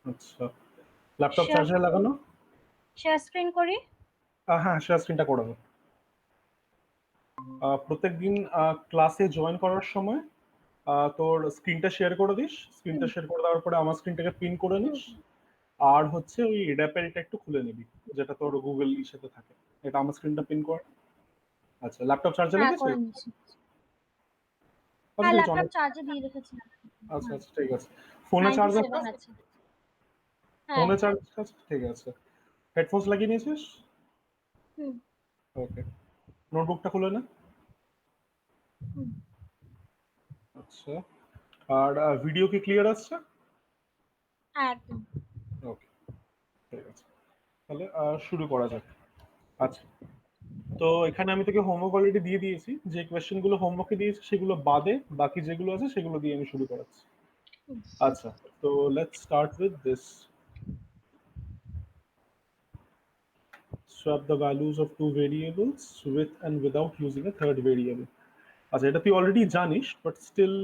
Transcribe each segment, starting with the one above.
আচ্ছা, laptop share চার্জারে লাগানো? Share screen করি। হ্যাঁ, শেয়ার স্ক্রিনটা করে দাও। প্রত্যেকদিন ক্লাসে জয়েন করার সময় তোর স্ক্রিনটা শেয়ার করে দিস। স্ক্রিনটা শেয়ার করে দেওয়ার পরে আমার স্ক্রিনটাকে পিন করে নিস। আর হচ্ছে ওই র্যাপের এটা একটু খুলে নিবি, যেটা তোর গুগল সাথে থাকে। এটা আমার স্ক্রিনটা পিন কর। আচ্ছা, ল্যাপটপ চার্জে হ্যাঁ, লেগেছে? করে নিচ্ছি। আচ্ছা হ্যাঁ, ঠিক আছে, ল্যাপটপ অনেক। চার্জে দিয়ে রেখেছি। আচ্ছা হ্যাঁ, আচ্ছা ঠিক আছে। ফোনে চার্জ আছে? 97 আছে। হ্যাঁ। ফোনে চার্জ আছে, ঠিক আছে। হেডফোনস লাগিয়ে নিয়েছিস? হুম। ওকে। নোটবুকটা খুলে নে। হুম। আচ্ছা, আর ভিডিও কি ক্লিয়ার আসছে? হ্যাঁ, একদম। ওকে, ঠিক আছে। তাহলে শুরু করা যাক। আচ্ছা, তো এখানে আমি তোকে হোমওয়ার্ক অলরেডি দিয়ে দিয়েছি। যে কোয়েশ্চেন গুলো হোমওয়ার্কে দিয়েছি সেগুলো বাদে বাকি যেগুলো আছে সেগুলো দিয়ে আমি শুরু করাচ্ছি। হুম। আচ্ছা, তো let's start with this. Swap the values of two variables with and without using a third variable. আচ্ছা, এটা তুই অলরেডি জানিস, বাট স্টিল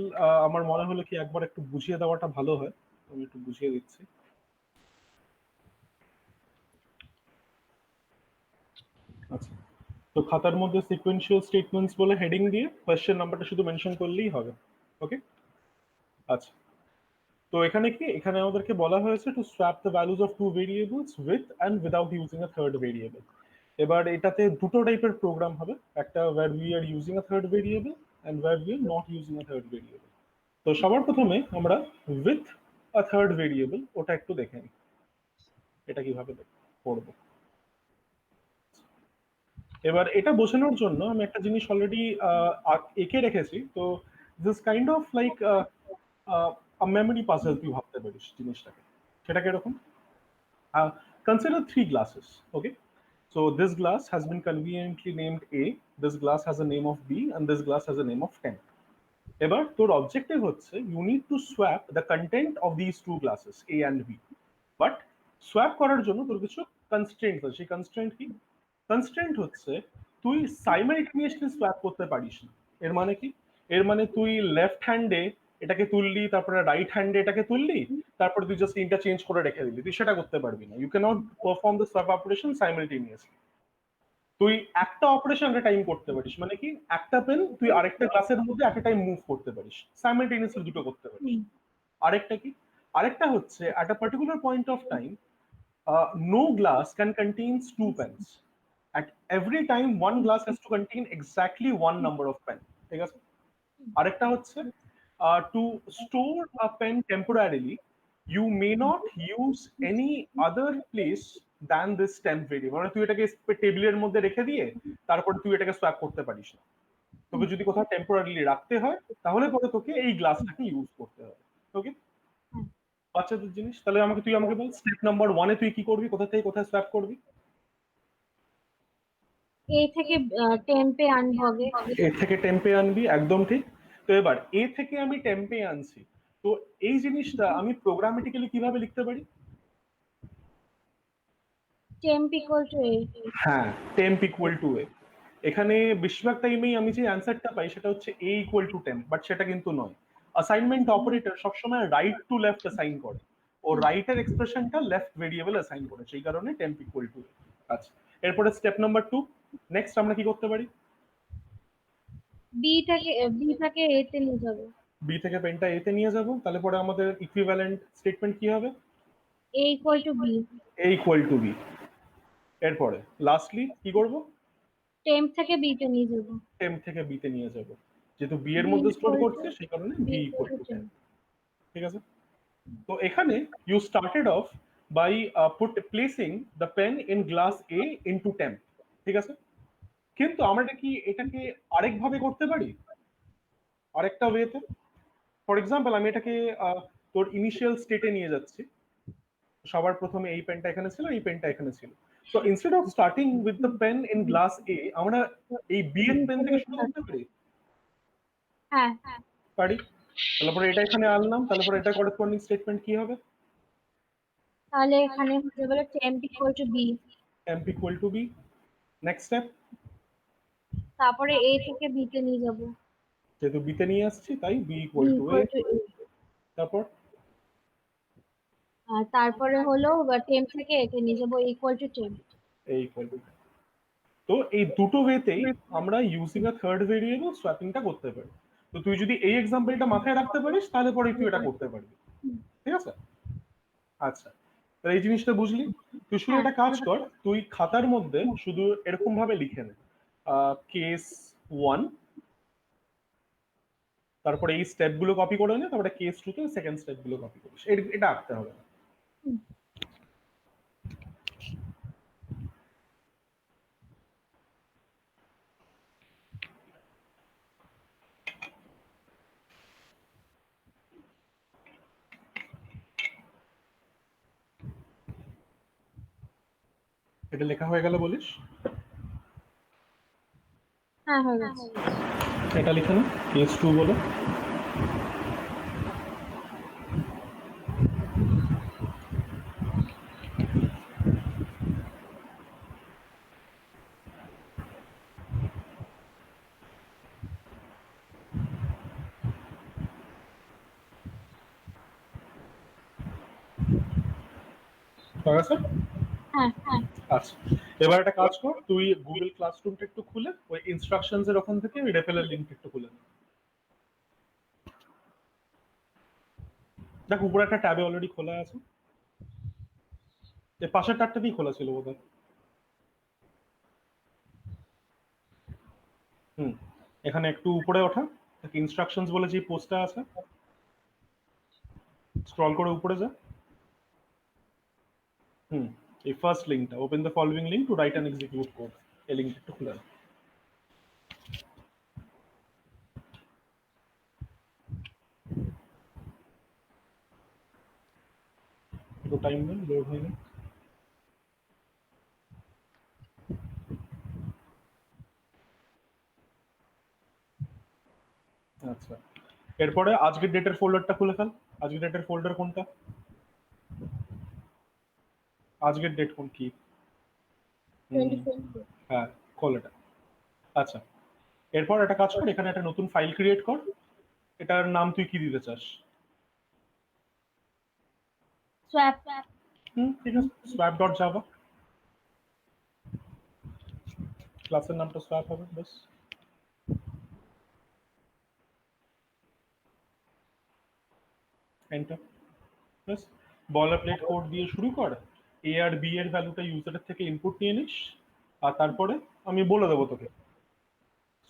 আমার মনে হলো কি একবার একটু বুঝিয়ে দেওয়াটা ভালো হয়। আমি একটু বুঝিয়ে দিচ্ছি। আচ্ছা, তো খাতার মধ্যে সিকোয়েন্সিয়াল স্টেটমেন্টস বলে হেডিং দিয়ে কোয়েশ্চেন নাম্বারটা শুধু মেনশন করলেই হবে। ওকে। আচ্ছা, তো এখানে কি, এখানে আমাদেরকে বলা হয়েছে to swap the values of two variables with and without using a third variable. এবার এটাতে দুটো টাইপের প্রোগ্রাম হবে, একটা where we are using a third variable and where we are not using a third variable. তো সবার প্রথমে আমরা উইথ আ থার্ড ভেরিয়েবল ওটা একটু দেখে নিই, এটা কিভাবে করবো। এবার এটা বোঝানোর জন্য আমি একটা জিনিস অলরেডি এঁকে রেখেছি। তো this kind of like memory puzzle তুই ভাবতে পারিস জিনিসটাকে। সেটা কিরকম? Consider three glasses. Okay, so this glass has been conveniently named A. This glass has a name of B, and this glass has a name of 10. এবার তোর objective হচ্ছে you need to swap the content of this two glasses A and B. But swap করার জন্য তোর কিছু constraint আছে। সেই constraint কি? কনস্ট্রেন্ট হচ্ছে তুই সাইমালটেনিয়াসলি সোয়াপ করতে পারিস না। এর মানে কি? এর মানে তুই লেফট হ্যান্ডে এটাকে তুললি, তারপরে রাইট হ্যান্ডে এটাকে তুললি, তারপরে তুই জাস্ট ইন্টারচেঞ্জ করে রেখে দিলি, তুই সেটা করতে পারবি না। You cannot perform the swap operation simultaneously. তুই একটা অপারেশন একটা টাইম করতে পারিস, মানে কি, একটা পেন তুই আরেকটা ক্লাসের মধ্যে একটা টাইম মুভ করতে পারিস, সাইমালটেনিয়াসলি দুটো করতে পারিস। হুম। আরেকটা কি? আরেকটা হচ্ছে at a particular point of time, no glass can contains two pens. At every time, one glass has to contain exactly one number of pen. ঠিক আছে? আরেকটা হচ্ছে to store a pen temporarily, you may not use any other place than this temp variable. মানে তুই এটাকে টেবিলের মধ্যে রেখে দিয়ে তারপরে তুই এটাকে সোয়াপ করতে পারিস না। তোকে যদি কোথাও টেম্পোরারিলি রাখতে হয় তাহলে পরে তোকে এই গ্লাসটাকে ইউজ করতে হবে। ওকে, বাচ্চাদের জিনিস। তাহলে তুই আমাকে বল, স্টেপ নাম্বার ওয়ানে তুই কি করবি, কোথা থেকে কোথায় সোয়াপ করবি? এ থেকে টেম্পে আনবো আগে। এ থেকে টেম্পে আনবি, একদম ঠিক। তো এবার এ থেকে আমি টেম্পে আনছি, তো এই জিনিসটা আমি প্রোগ্রামেটিক্যালি কিভাবে লিখতে পারি? টেম্প ইকুয়াল টু এ। হ্যাঁ, টেম্প ইকুয়াল টু এ। এখানে বেশিরভাগ টাইমেই আমি যে অ্যান্সারটা পাই সেটা হচ্ছে এ ইকুয়াল টু টেম্প, বাট সেটা কিন্তু নয়। অ্যাসাইনমেন্ট অপারেটর সবসময় রাইট টু লেফট অ্যাসাইন করে, ও রাইটের এক্সপ্রেশনটা লেফট ভেরিয়েবল অ্যাসাইন করে, সেই কারণে টেম্প ইকুয়াল টু এ। আচ্ছা, এরপরে স্টেপ নাম্বার টু, নেক্সট আমরা কি করতে পারি? বি টাকে এ তে নিয়ে যাবো। বি থেকে পেনটা এতে নিয়ে যাব, তাহলে পরে আমাদের ইকুইভ্যালেন্ট স্টেটমেন্ট কি হবে? A equal to B. A equal to B. এরপরে লাস্টলি কি করব? টেম্প থেকে বি তে নিয়ে যাবো। টেম থেকে বিতে নিয়ে যাব, যেহেতু বি এর বি মধ্যে স্টোর ইকুয়াল টু করছে সেই কারণে B B equal equal to to ten. Temp. ঠিক আছে। তো এখানে you started off by placing the pen in glass A into temp. ঠিক আছে, কিন্তু আমরা এটাকে আরেকভাবে করতে পারি, আরেকটা ওয়েতে। ফর এক্সাম্পল আমি এটাকে তোর ইনিশিয়াল স্টেটে নিয়ে যাচ্ছি। সবার প্রথমে এই পেনটা এখানে ছিল, এই পেনটা এখানে ছিল। So instead of starting with the pen in glass A, আমরা এই বি এর বি পেন থেকে থেকে শুরু start করতে পারি। হ্যাঁ। পারি। তাহলে পরে এটা এখানে আনলাম, তাহলে পরে এটা করেসপন্ডিং স্টেটমেন্ট কি হবে? তাহলে এখানে হতে পারে temp equal to B. Temp equal to B. Next step, তারপরে এ থেকে বি তে নিয়ে যাবো। যেহেতু বিতে নিয়ে আসছি তাই B B equal to A. Equal to A. তারপর আর তারপরে হলো টেম্প থেকে একে নিয়ে যাবো ইকুয়াল টু টেম্প। এই equal to। তো এই দুটো ওয়েতেই আমরা ইউজিং আ থার্ড ভেরিয়েবল সোয়াপিংটা করতে পারি। তো তুই যদি এই এক্সাম্পলটা মাথায় রাখতে পারিস তাহলে পরে তুই এটা করতে পারবি। ঠিক আছে? আচ্ছা, তাহলে এই জিনিসটা বুঝলি। তুই শুধু হ্যাঁ একটা কাজ কর, তুই খাতার মধ্যে শুধু এরকম ভাবে লিখে নে কেস 1, তারপরে এই স্টেপ গুলো কপি করে নে, তারপরে কেস 2 তে সেকেন্ড স্টেপ গুলো কপি করিস। এটা আঁকতে হবে না। এটা লেখা হয়ে গেল বলিস? হ্যাঁ হয়ে গেছে। এটা লিখে নে কেস 2 বলে। ঠিক আছে? হ্যাঁ আচ্ছা, এবার একটা কাজ কর, তুই গুগল ক্লাসরুমটা একটু খুলে ওই ইনস্ট্রাকশনস এর ওখান থেকে ওই রেফেলের লিংক একটু খুলে নে। দেখ উপরে একটা ট্যাবে অলরেডি খোলা আছে, এর পাশের ট্যাবটাতেই খোলা ছিল বোধহয়। হুম, এখানে একটু উপরে ওঠা, ইনস্ট্রাকশনস বলে যে পোস্টটা আছে, স্ক্রল করে উপরে যা। হুম, এই ফার্স্ট লিঙ্কটা, open the following link to right and execute code, এই লিঙ্কটা একটু খুলে নে। একটু টাইম নেন, লোড হয়ে যাবে। আচ্ছা, এরপরে আজকের ডেটের ফোল্ডারটা খুলে ফেল। আজকের ডেটের ফোল্ডার কোনটা? আজকের ডেট কোন কি? হুম, 24। হ্যাঁ, খোল এটা। আচ্ছা, এরপর একটা কাজ কর, এখানে একটা নতুন ফাইল ক্রিয়েট কর। এটার নাম তুই কি দিতে চাস? সোয়াপ। হুম, ঠিক আছে, সোয়াপ ডট জাভা। ক্লাসের নামটা সোয়াপ হবে, ব্যাস। এন্টার। ব্যাস, বলারপ্লেট কোড দিয়ে শুরু কর। এ আর বি এর ভ্যালুটা ইউজারের থেকে ইনপুট নিয়ে নিস, আর তারপরে আমি বলে দেবো তোকে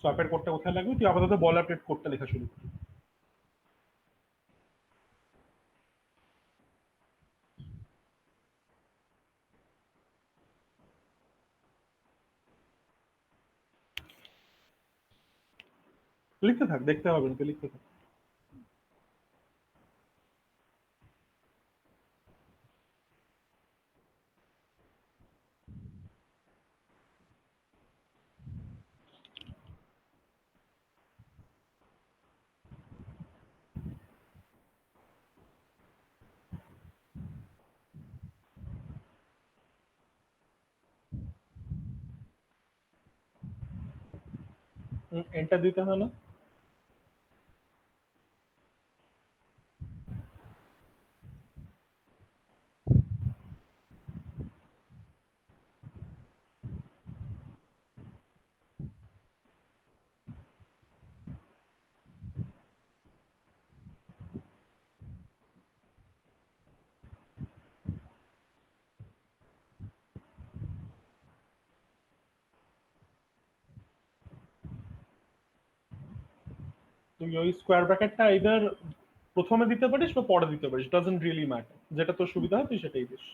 সোয়াপের কোডটা কোথায় লাগবে। তুই আপাতত বলারপ্লেট কোডটা লেখা শুরু কর। লিখতে থাক, দেখতে হবে না, তুই লিখতে থাক। এন্টার দিতে হয় না? তুই ওই স্কোয়ার ব্র্যাকেটটা ইদার প্রথমে দিতে পারিস বা পরে দিতে পারিস, ডাজন্ট রিয়েলি ম্যাটার, যেটা তোর সুবিধা হয় তুই সেটাই দিস।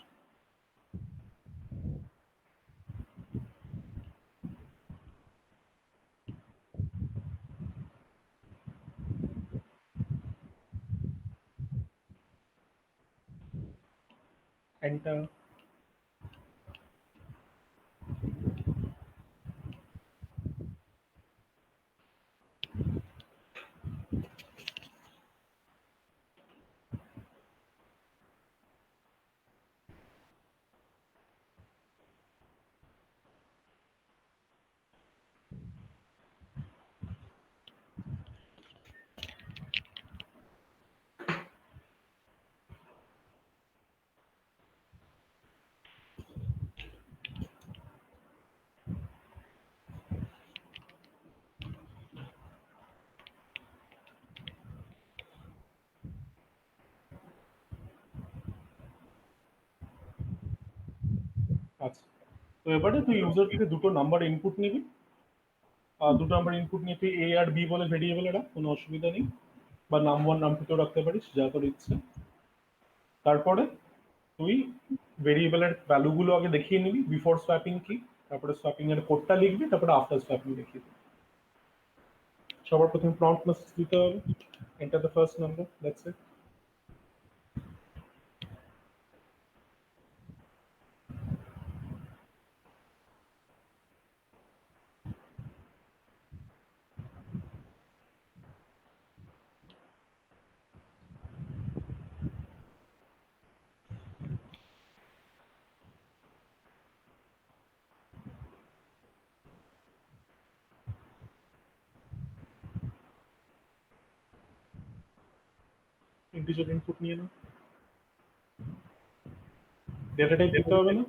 এন্টার। আচ্ছা, তো এবারে তুই ইউজার থেকে দুটো নাম্বার ইনপুট নিবি, দুটো নাম্বার ইনপুট নিয়ে তুই এ আর বি বলে ভেরিয়েবল, রাখ, কোনো অসুবিধা নেই, বা নাম ওয়ান নাম টু রাখতে পারিস, যা তোর ইচ্ছে। তারপরে তুই ভেরিয়েবলের ভ্যালুগুলো আগে দেখিয়ে নিবি, বিফোর সোয়াপিং কি, তারপরে সোয়াপিং এর কোডটা লিখবি, তারপরে আফটার সোয়াপিং দেখিয়ে দিবি। সবার প্রথমে প্রম্পট মেসেজ দিতে হবে, enter the first number, that's it. Integer input নিয়ে নাও, ডেটা টাইপ দিতে হবে না।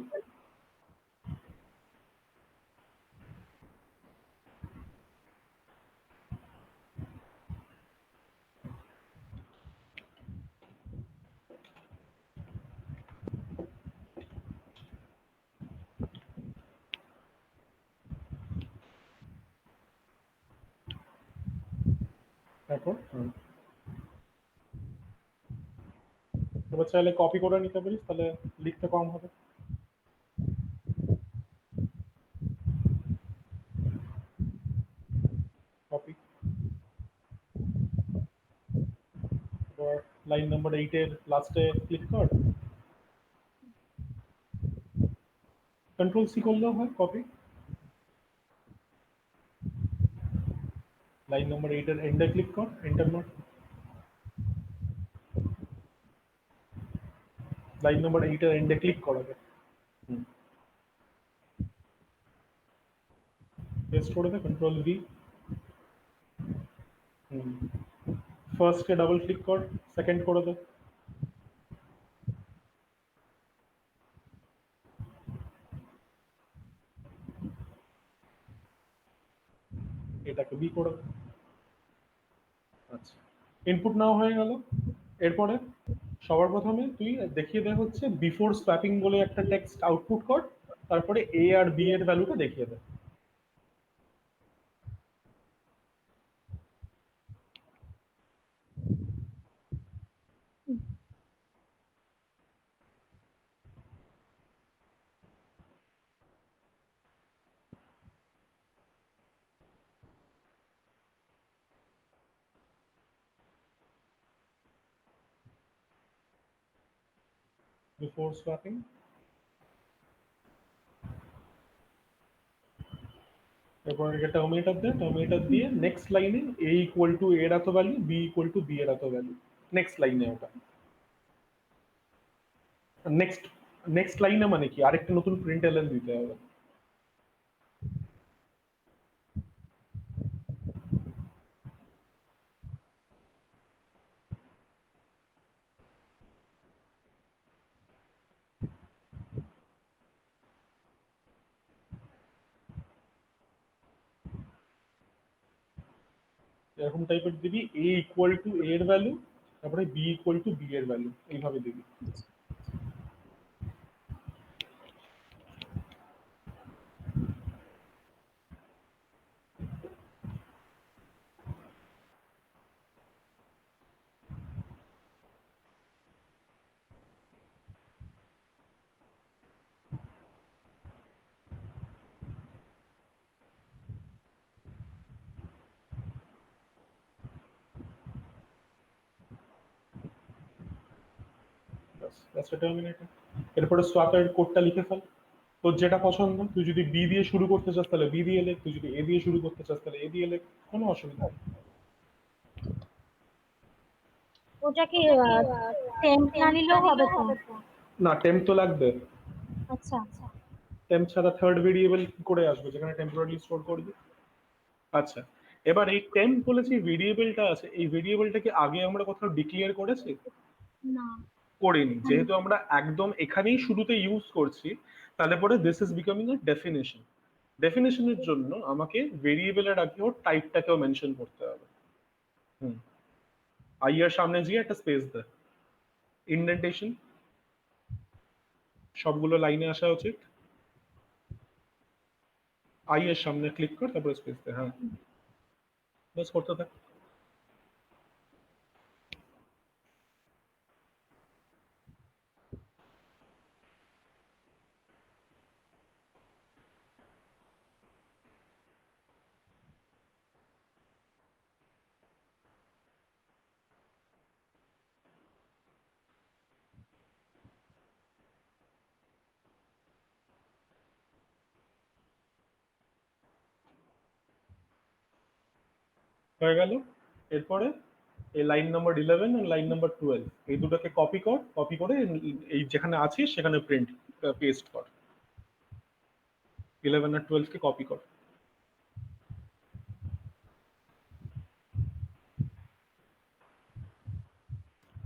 তারপর এবার চাইলে কপি করে নিতে পারিস, তাহলে লিখতে কম হবে। কপি, এবার লাইন নাম্বার 8 এর লাস্টে ক্লিক কর, কন্ট্রোল সি করলেও হয়, কপি। লাইন নাম্বার 8 এর এন্ডে ক্লিক কর, এন্টার মার। লাইন নাম্বার 8 এর এন্ডে ক্লিক কর আগে, পেস্ট করে দে, কন্ট্রোল ভি। ফার্স্ট কে ডাবল ক্লিক কর, সেকেন্ড করে দে, এটাকে বি করে দে। আচ্ছা, ইনপুট নেওয়া হয়ে গেল। এরপরে সবার প্রথমে তুই দেখিয়ে দে হচ্ছে বিফোর স্প্যাপিং বলে একটা টেক্সট আউটপুট কর, তারপরে এ আর বি এর ভ্যালুটা দেখিয়ে দে। বিফোর স্প্যাপিং, এরপর এটা টার্মিনেটর দে, টার্মিনেটর দিয়ে নেক্সট লাইনে এ ইকুয়াল টু এর এত value, B equal to B এর এত ভ্যালু, নেক্সট লাইনে ওটা। নেক্সট নেক্সট লাইনে মানে কি, আরেকটা নতুন প্রিন্ট এলএন দিতে হবে। এরকম টাইপের দিবি, এ ইকুয়াল টু এর ভ্যালু, তারপরে বি ইকুয়াল টু বি এর ভ্যালু, এইভাবে দিবি। টার্মিনেটর, এরপরে সোয়াপের কোডটা লিখে ফেল। তোর যেটা পছন্দ, তুই যদি বি দিয়ে শুরু করতে চাস তাহলে বি দিয়ে লেখ, তুই যদি এ দিয়ে শুরু করতে চাস তাহলে এ দিয়ে লেখ, কোনো অসুবিধা নেই। ওটা কি টেম্প না নিলেও হবে তো? না, টেম্প তো লাগবে। আচ্ছা, টেম্প ছাড়া থার্ড ভেরিয়েবল কি করে আসবে যেখানে টেম্পোরারি স্টোর করবি? আচ্ছা, এবার এই টেম্প বলে যে ভেরিয়েবলটা আছে, এই ভেরিয়েবলটাকে আগে আমরা কোথাও ডিক্লেয়ার করেছি? না। করিনি। যেহেতু আমরা একদম এখানেই শুরুতে ইউজ করছি, তাহলে পরে this is becoming a definition. ডেফিনেশনের জন্য আমাকে ভেরিয়েবলের আগে ওর টাইপটাকেও মেনশন করতে হবে। হুম, আই এর সামনে গিয়ে একটা স্পেস দে, ইন্ডেন্টেশন সবগুলো লাইনে আসা উচিত। আই এর সামনে ক্লিক কর, তারপরে স্পেস দে। হ্যাঁ, বাস করতে থাক। হয়ে গেল। এরপরে এই লাইন নাম্বার 11 আর লাইন নাম্বার 12 এই দুটোকে কপি কর, কপি করে এই যেখানে আছিস সেখানে প্রিন্ট পেস্ট কর। 11 আর 12 কে কপি কর।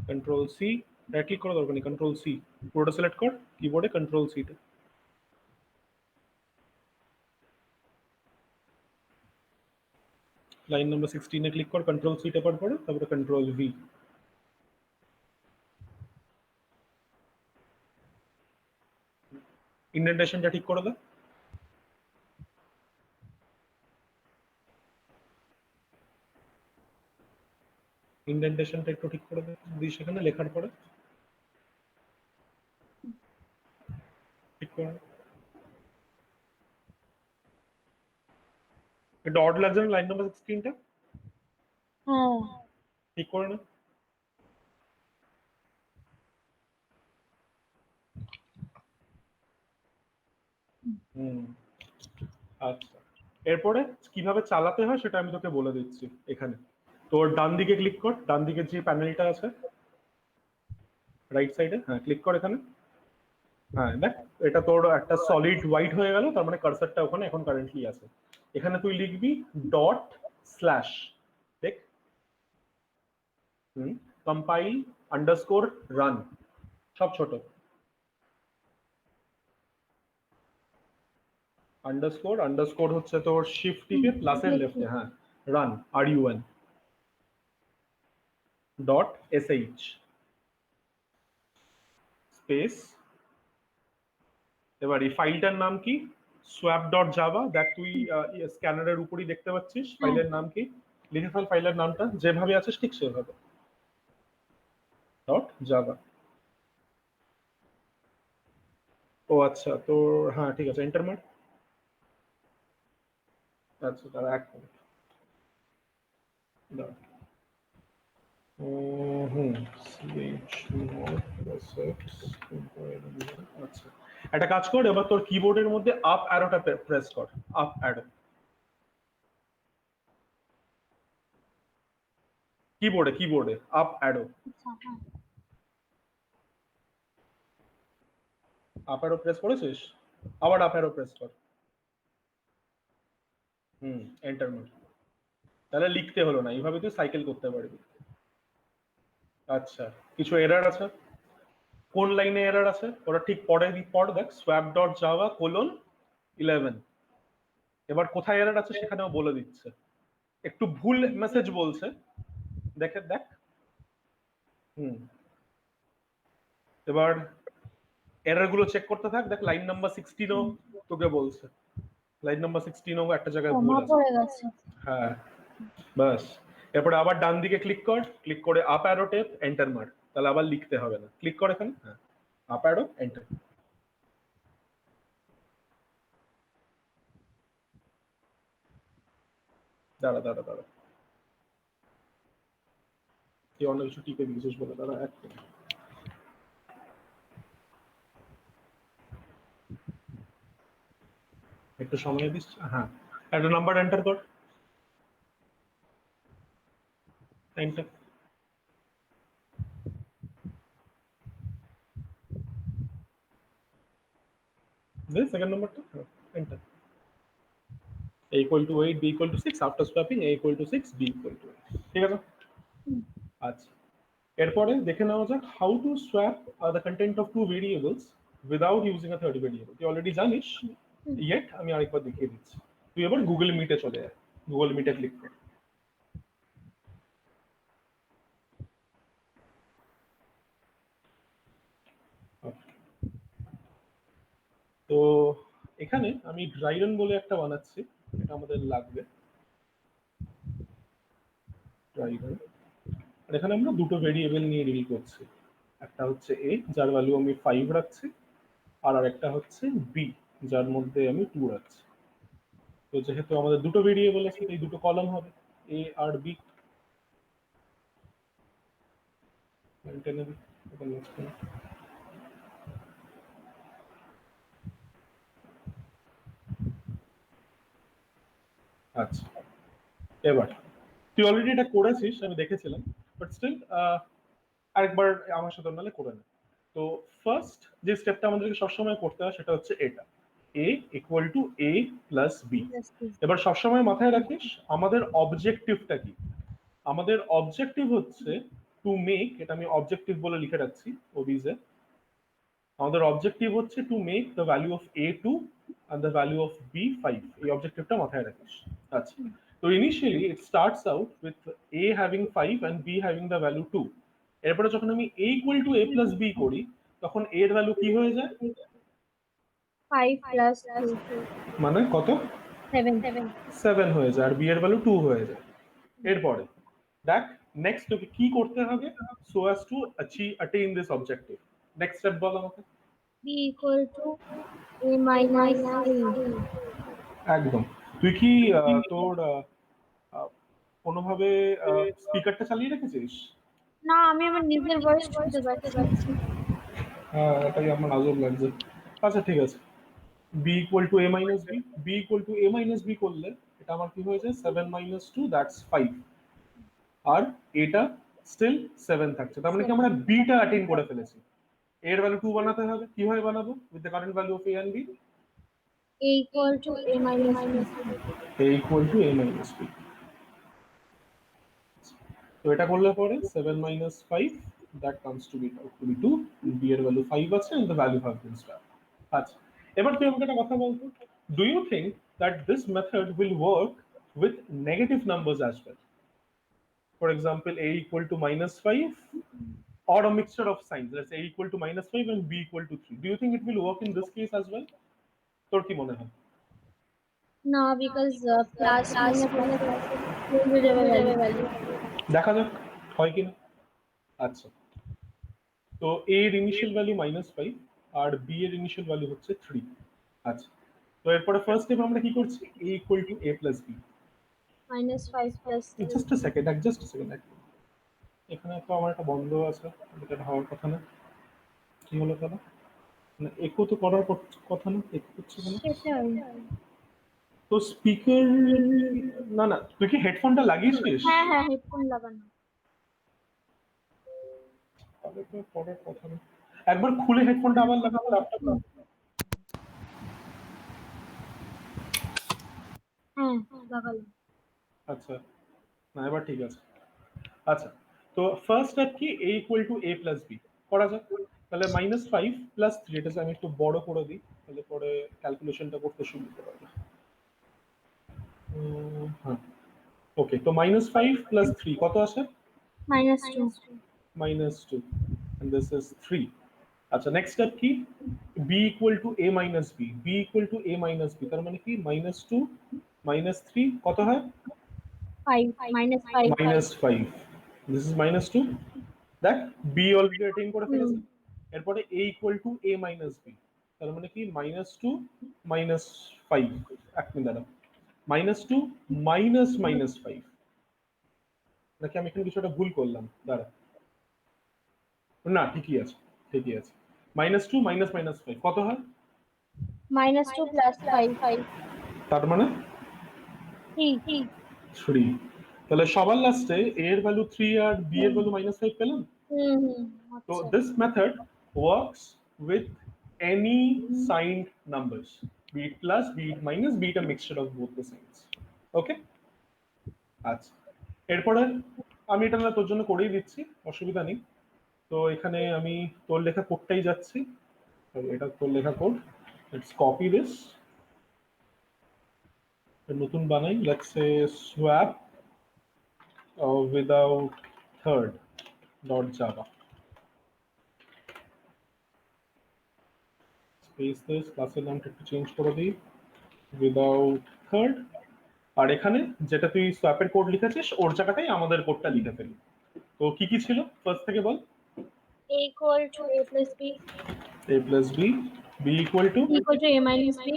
কন্ট্রোল সি, ক্লিক করা দরকার নেই, কন্ট্রোল সি পুরোটা সিলেক্ট কর কিবোর্ডে, কন্ট্রোল সিটা। লাইন নাম্বার 16 এ ক্লিক কর, কন্ট্রোল সি টেপার পরে তারপরে কন্ট্রোল ভি। ইন্ডেন্টেশনটা ঠিক করে দাও। ইন্ডেন্টেশনটা একটু ঠিক করে দিই সেখানে লেখার পরে, ঠিক করে। এটা অড লাগছে না লাইন নাম্বার 16টা? হ্যাঁ। ঠিক করে না? হুম, আচ্ছা। এরপরে কিভাবে চালাতে হয় সেটা আমি তোকে বলে দিচ্ছি। এখানে তোর ডান দিকে ক্লিক কর, ডান দিকে যে প্যানেলটা আছে রাইট সাইডে, হ্যাঁ ক্লিক কর এখানে। হ্যাঁ দেখ, এটা তোর একটা সলিড হোয়াইট হয়ে গেল, তার মানে কার্সারটা ওখানে এখন কারেন্টলি আছে। এখানে তুই লিখবি ডট স্ল্যাশ, দেখ, কম্পাইল আন্ডারস্কোর রান, সব ছোট, আন্ডারস্কোর আন্ডারস্কোর হচ্ছে তোর শিফট টিপে প্লাসের লেফটে, হ্যাঁ, run R U N dot S H space. এবার এই ফাইলটার নাম কি? Swap dot Java. দেখ তুই স্ক্যানারের উপরই দেখতে পাচ্ছিস হ্যাঁ। ফাইলের নাম কি, লিখে ফেল ফাইলের নামটা যেভাবে আছিস ঠিক সেভাবে, ডট জাভা। ও আচ্ছা, তোর হ্যাঁ ঠিক আছে, এন্টার মার। আচ্ছা তাহলে এক মিনিট দাঁড়া। হুম, আচ্ছা, একটা কাজ কর, এবার তোর কিবোর্ডের মধ্যে আপ অ্যারোটা প্রেস কর, আপ অ্যারো কিবোর্ডে, কিবোর্ডে আপ অ্যারো, আচ্ছা, হ্যাঁ। আপ অ্যারো প্রেস করেছিস? আবার আপ অ্যারো প্রেস কর। এন্টার মার। তাহলে লিখতে হলো না, এইভাবে তুই সাইকেল করতে পারবি। আচ্ছা, কিছু এরর আছে? কোন লাইনে এরর আছে ওরা ঠিক পরে পড়, দেখ সোয়াপ ডট জাভা কোলন 11। এবার কোথায় এরর আছে সেখানেও বলে দিচ্ছে, একটু ভুল মেসেজ বলছে, দেখে দেখ। হুম, এবার এরর গুলো চেক করতে থাক, দেখ লাইন নাম্বার 16ও তোকে বলছে, লাইন নাম্বার 16ও একটা জায়গায় ভুল কমা আছে। পড়ে গেছে। হ্যাঁ, বাস। এরপরে আবার ডান দিকে ক্লিক কর, ক্লিক করে আপ অ্যারো টেপ এন্টার মার, তাহলে আবার লিখতে হবে না, ক্লিক কর এখানে, হ্যাঁ, আপ অ্যারো এন্টার। দাঁড়া দাঁড়া দাঁড়া, তুই অন্য কিছু টিপে দিয়েছিস বলে, দাঁড়া এক মিনিট। একটু সময় দিস, হ্যাঁ, একটা নাম্বার এন্টার কর, এন্টার, দে সেকেন্ড নাম্বারটা, হ্যাঁ, enter. a equal to 8, b equal to 6, after swapping a equal to 6, b equal to 8, ঠিক আছে? আচ্ছা, এরপরে দেখে নেওয়া যাক how to swap the content of two variables without using a third variable. তুই অলরেডি জানিস, ইয়েট আমি আরেকবার দেখিয়ে দিচ্ছি। তুই এবার গুগল মিটে চলে যা, গুগল মিটে ক্লিক কর। তো এখানে আমি ড্রাই রান বলে একটা বানাচ্ছি, এটা আমাদের লাগবে ড্রাই রান। আর এখানে আমরা দুটো ভেরিয়েবল নিয়ে ডিল করছি, একটা হচ্ছে a যার ভ্যালু আমি 5 রাখছি, আর আরেকটা হচ্ছে b যার মধ্যে আমি 2 রাখছি। তো যেহেতু আমাদের দুটো ভেরিয়েবল আছে, এই দুটো কলাম হবে a আর b। আচ্ছা, এবার তুই অলরেডি এটা করেছিস আমি দেখেছিলাম, বাট স্টিল আরেকবার আমার সাথে নাহলে করে নে। তো ফার্স্ট যে স্টেপটা আমাদেরকে সবসময় করতে হয় সেটা হচ্ছে এটা, a equal to a plus B. এবার সবসময় মাথায় রাখিস আমাদের অবজেক্টিভটা কি। আমাদের অবজেক্টিভ হচ্ছে টু মেক, এটা আমি অবজেক্টিভ বলে লিখে রাখছি ওবিজে, আমাদের অবজেক্টিভ হচ্ছে to make the value of a 2 and the value of b 5। এই অবজেক্টিভটা মাথায় রাখিস। আচ্ছা, তো initially it starts out with a having 5 and b having the value 2। এরপরে যখন আমি a equal to a plus b করি তখন a এর ভ্যালু কি হয়ে যায়? 5 plus 2 মানে কত? 7 7 হয়ে যায়, আর b এর ভ্যালু 2 হয়ে যায়। এরপরে দেখ নেক্সট তোকে কি করতে হবে so as to attain this objective. Next step বল আমাকে। b equal to a minus 3 একদম। তুই কি তোর কোনোভাবে স্পিকারটা চালিয়ে রেখেছিস? না, আমি আমার নিজের ভয়েস শুনতে পাচ্ছি। হ্যাঁ, এটাই আমার আজব লাগছে। আচ্ছা ঠিক আছে, B equal to A minus B, B equal to A minus B করলে এটা আমার কি হয়ে যায় 7 মাইনাস 2 দ্যাটস 5, আর এটা স্টিল 7 থাকছে, তার মানে কি আমরা বিটা অ্যাটেইন করে ফেলেছি। এর ভ্যালু 2 বানাতে হবে, কিভাবে বানাবো? With the current value of A and B. a equal to a minus b A equal to A minus B. তো এটা করলে পরে 7 minus 5 that comes to be 2, b এর ভ্যালু 5 আছে and the value has been swapped। আচ্ছা, এবার তুই আমাকে একটা কথা বলতো, do you think that this method will work with negative numbers as well? For example, a equal to minus 5 or a mixture of signs, let's say a equal to minus 5 and b equal to 3, do you think it will work in this case as well? তোর কি মনে হয়? no, because plus minus will be the value. দেখা যাক হয় কিনা। আচ্ছা, তো a এর ইনিশিয়াল ভ্যালু -5 আর b এর ইনিশিয়াল ভ্যালু হচ্ছে 3। আচ্ছা, তো এরপরে ফার্স্ট স্টেপ আমরা কি করছি, a equal to a plus b। minus 5 plus 3 just a second, just a second. এখানে তো আমার একটা বন্ধ আছে, এটা হওয়ার কথা না, কি হলো কেন? মানে একো তো করার কথা না, একো হচ্ছে কেন? সেটাই। তো স্পিকার, না না তুই কি হেডফোনটা লাগিয়েছিস? হ্যাঁ হ্যাঁ, হেডফোন লাগানো। তাহলে তো করার কথা না, একবার খুলে হেডফোনটা আবার লাগাবো ল্যাপটপে। হ্যাঁ, লাগালাম। আচ্ছা, না এবার ঠিক আছে। আচ্ছা, তো ফার্স্ট স্টেপ কি, a equal to a plus B করা যাক। তাহলে -5 প্লাস 3, এটা আমি একটু বড় করে দিই তাহলে পরে ক্যালকুলেশনটা করতে সুবিধা হবে। হ্যাঁ, ওকে, তো -5 প্লাস 3 কত আসে? minus 2 -2 and this is 3। আচ্ছা, নেক্সট স্টেপ কি, b equal to a minus b, b equal to a minus b, তার মানে কি -2 -3 কত হয়? 5 minus 5 -5, this is -2। দেখ বি অলরেডি অ্যাটেইন করে ফেলেছে। এরপরে a equal to a minus B, তার মানে কি -2 -5, এক মিনিট দাঁড়া, -2 -5, নাকি আমি এখানে কিছুটা ভুল করলাম? দাঁড়া, না ঠিকই আছে, ঠিকই আছে। -2 -5 কত হয়? minus 2 plus 5 তার মানে 3 3। তাহলে সবার লাস্টে a এর ভ্যালু 3 আর b এর ভ্যালু -5 পেলাম। So আচ্ছা। this method works with any signed numbers, be it plus, be it minus, be it a mixture of both the signs. Okay? আচ্ছা, এরপরে আমি এটা না তোর জন্য করেই দিচ্ছি, অসুবিধা নেই। তো এখানে আমি তোর লেখা কোডটাই যাচ্ছি, এটা তোর লেখা কোড। লেটস কপি দিস, নতুন বানাই, let's say swap without third dot java। Paste this, ক্লাসের নামটা একটু চেঞ্জ করে দিই, উইদাউট থার্ড। আর এখানে যেটা তুই সোয়াপের কোড লিখেছিস ওর জায়গাটাই আমাদের কোডটা লিখে ফেলি। তো কি কি ছিল ফার্স্ট থেকে বল। A equal to A plus B, a plus b, b equal to B equal to A minus B,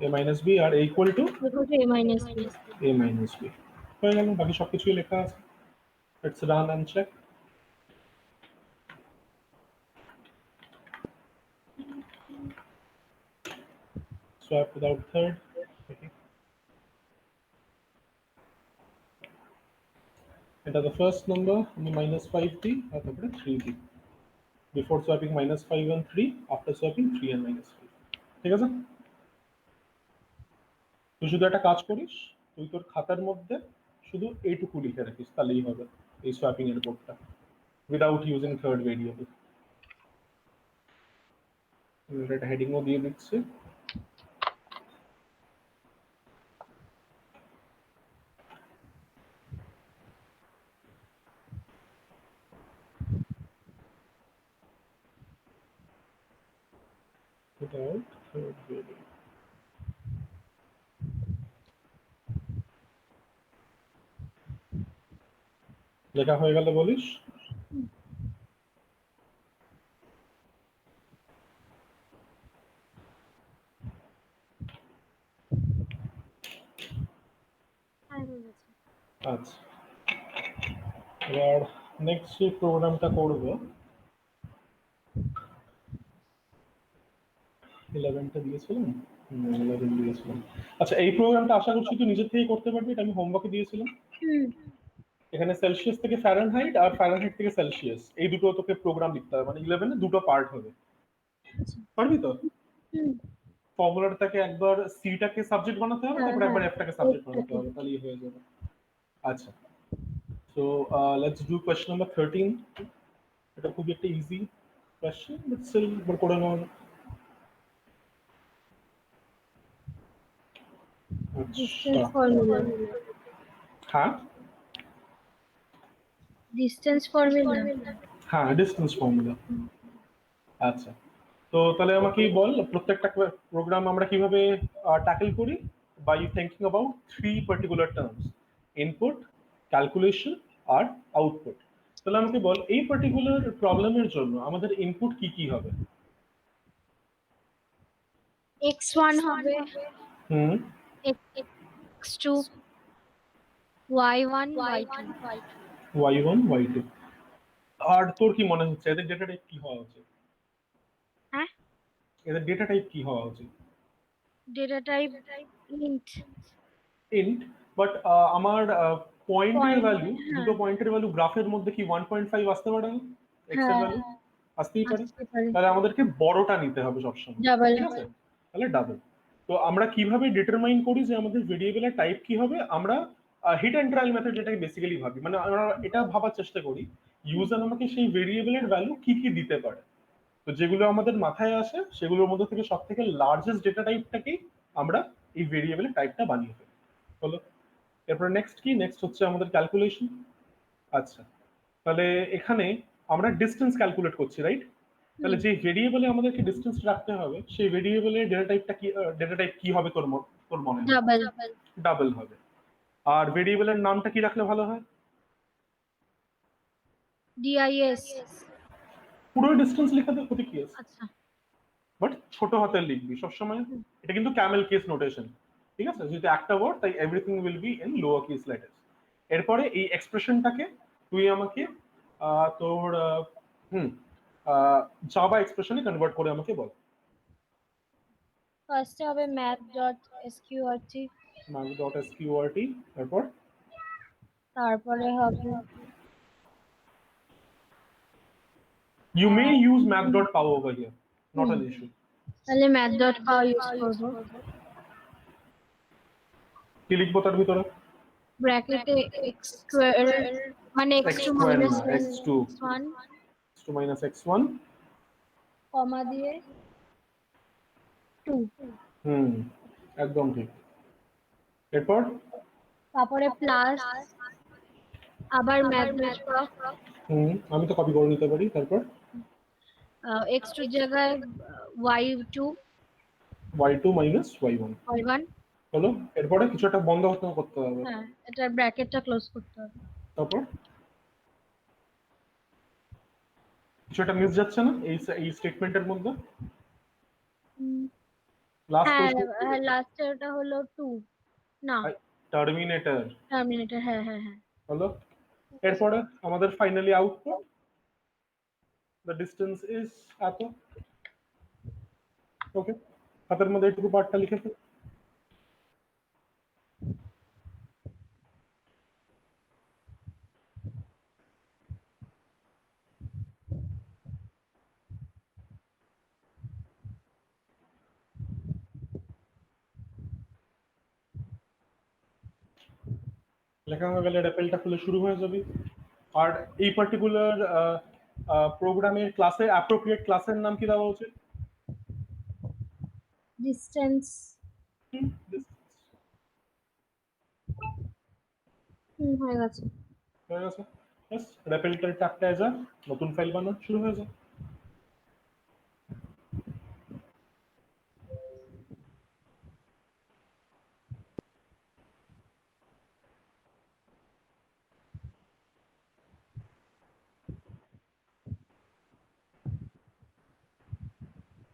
a minus b, R a equal to equal to A minus B. a minus b। হয়ে গেল, বাকি সবকিছুই লেখা আছে। Let's run and check. swap without third, okay. এটা the first number, আমি -5 দিই আর তারপরে 3 দিই। before swapping -5 and 3, after swapping 3 and -5। ঠিক আছে, তুই শুধু একটা কাজ করিস, তুই তোর খাতার মধ্যে শুধু এইটুকু লিখে রাখিস, তাহলেই হবে এই সোয়াপিং এর কোডটা, উইদাউট ইউজিং থার্ড ভেরিয়েবল। এটা হেডিংও দিয়ে দিচ্ছি। without third variable। লেখা হয়ে গেল বলিস? আচ্ছা, এবার নেক্সট যে প্রোগ্রামটা করবো, 11টা দিয়েছিলাম, 11 দিয়েছিলাম। আচ্ছা, এই প্রোগ্রামটা আশা করছি তুই নিজের থেকে করতে পারবি, এটা আমি হোমওয়ার্কে দিয়েছিলাম। এখানে সেলসিয়াস থেকে ফারেনহাইট আর ফারেনহাইট থেকে সেলসিয়াস, এই দুটো তোকে প্রোগ্রাম লিখতে হবে, মানে 11 এ দুটো পার্ট হবে। পারবি তো? ফর্মুলাটাকে একবার সিটাকে সাবজেক্ট বানাতে হবে, তারপর একবার এফটাকে সাবজেক্ট বানাতে হবে, তাহলেই হয়ে যাবে। আচ্ছা, so let's do question number 13। এটা খুবই একটা ইজি কোয়েশ্চেন, বাট স্টিল একবার করে নেওয়া যাক। Distance formula. হ্যাঁ Distance formula. হ্যাঁ, ডিসটেন্স ফর্মুলা। আচ্ছা, তো তাহলে আমাকে বল প্রত্যেকটা প্রোগ্রাম আমরা কিভাবে ট্যাকল করি, by thinking about three particular terms, input, calculation আর আউটপুট। তাহলে আমাকে বল এই পার্টিকুলার প্রবলেমের জন্য আমাদের ইনপুট কি কি হবে? X1 হবে, হুম, X2, Y1, Y2. y1 y2। আর তোর কি মনে হচ্ছে এদের ডেটা টাইপ কি হওয়া উচিত? হ্যাঁ, এদের ডেটা টাইপ কি হওয়া উচিত? data type int. Int, but আমার পয়েন্টের ভ্যালু, দুটো পয়েন্টের ভ্যালু গ্রাফের মধ্যে কি 1.5 আসতে পারে না? এক্স এর ভ্যালু আসতেই পারে, তাহলে আমাদেরকে বড়টা নিতে হবে সবসময়, Double. ঠিক আছে? তাহলে ডাবল। তো আমরা কিভাবে ডিটারমাইন করি যে আমাদের ভেরিয়েবলের টাইপ কি হবে? আমরা হিট অ্যান্ড ট্রায়াল মেথড যেটাকে বেসিক্যালি ভাবি, মানে আমরা এটা ভাবার চেষ্টা করি ইউজার আমাকে সেই ভেরিয়েবলের ভ্যালু কি কি দিতে পারে। তো যেগুলো আমাদের মাথায় আসে সেগুলোর মধ্যে থেকে সব থেকে লার্জেস্ট ডেটা টাইপটাকেই আমরা এই ভেরিয়েবলের টাইপটা বানিয়ে ফেলি। হলো, এরপর নেক্সট কি? নেক্সট হচ্ছে আমাদের ক্যালকুলেশন। আচ্ছা, তাহলে এখানে আমরা ডিস্টেন্স ক্যালকুলেট করছি, রাইট? তাহলে যে ভেরিয়েবলে আমাদেরকে ডিস্টেন্স রাখতে হবে সেই ভেরিয়েবলের ডেটা টাইপটা কি, ডেটা টাইপ কি হবে তোর তোর মনে হয়? Double. ডাবল হবে। আর ভেরিয়েবলের নামটা কি রাখলে ভালো হয়? DIS. পুরো ডিস্টেন্স লেখাতে ক্ষতি কি আছে? আচ্ছা, বাট ছোট হাতের লিখবি সবসময়, এটা কিন্তু ক্যামেল কেস নোটেশন, ঠিক আছে? যেহেতু একটা ওয়ার্ড তাই everything will be in lower case letters. এরপরে এই এক্সপ্রেশনটাকে তুই আমাকে তোর জাভা এক্সপ্রেশনে কনভার্ট করে আমাকে বল। ফার্স্টে হবে math.sqrt, math.sqrt, তারপর তারপরে হবে you may use math.pow over here, not an issue। তাহলে math.pow ইউজ করব, কি লিখবো তার ভিতরে? ব্র্যাকেটে x স্কয়ার মানে x2 minus x2 x1, x2 minus x1, কমা দিয়ে 2, একদম ঠিক। এরপর তারপরে প্লাস আবার math.pow, আমি তো কপি করে নিতে পারি। তারপর x2 জায়গায় y2, y2 minus y1 y1। হলো। এরপরে কিছু একটা বন্ধ করতে হবে। হ্যাঁ, এটার ব্র্যাকেটটা ক্লোজ করতে হবে। তারপর কিছু একটা মিস যাচ্ছে না এই স্টেটমেন্টের মধ্যে? লাস্ট হ্যাঁ, পোর্শন হ্যাঁ, লাস্টে ওটা হলো 2। না, টার্মিনেটর টার্মিনেটর। হ্যাঁ, হ্যাঁ, হ্যাঁ। হলো। এরপরে আমাদের finally output the distance is এত। ওকে, হাতের মধ্যে এইটুকু পার্টটা লিখে ফেল। লেখা হয়ে গেলে রেপেলটা খুলে শুরু হয়ে যাবে। আর এই পার্টিকুলার প্রোগ্রামের ক্লাসে অ্যাপ্রোপ্রিয়েট ক্লাসের নাম কি দেওয়া উচিত? ডিসটেন্স। হয়ে গেছে। হয়ে গেছে। ব্যাস, রেপেলটার ট্যাপটায় যা, নতুন ফাইল বানানো শুরু হয়ে যায়।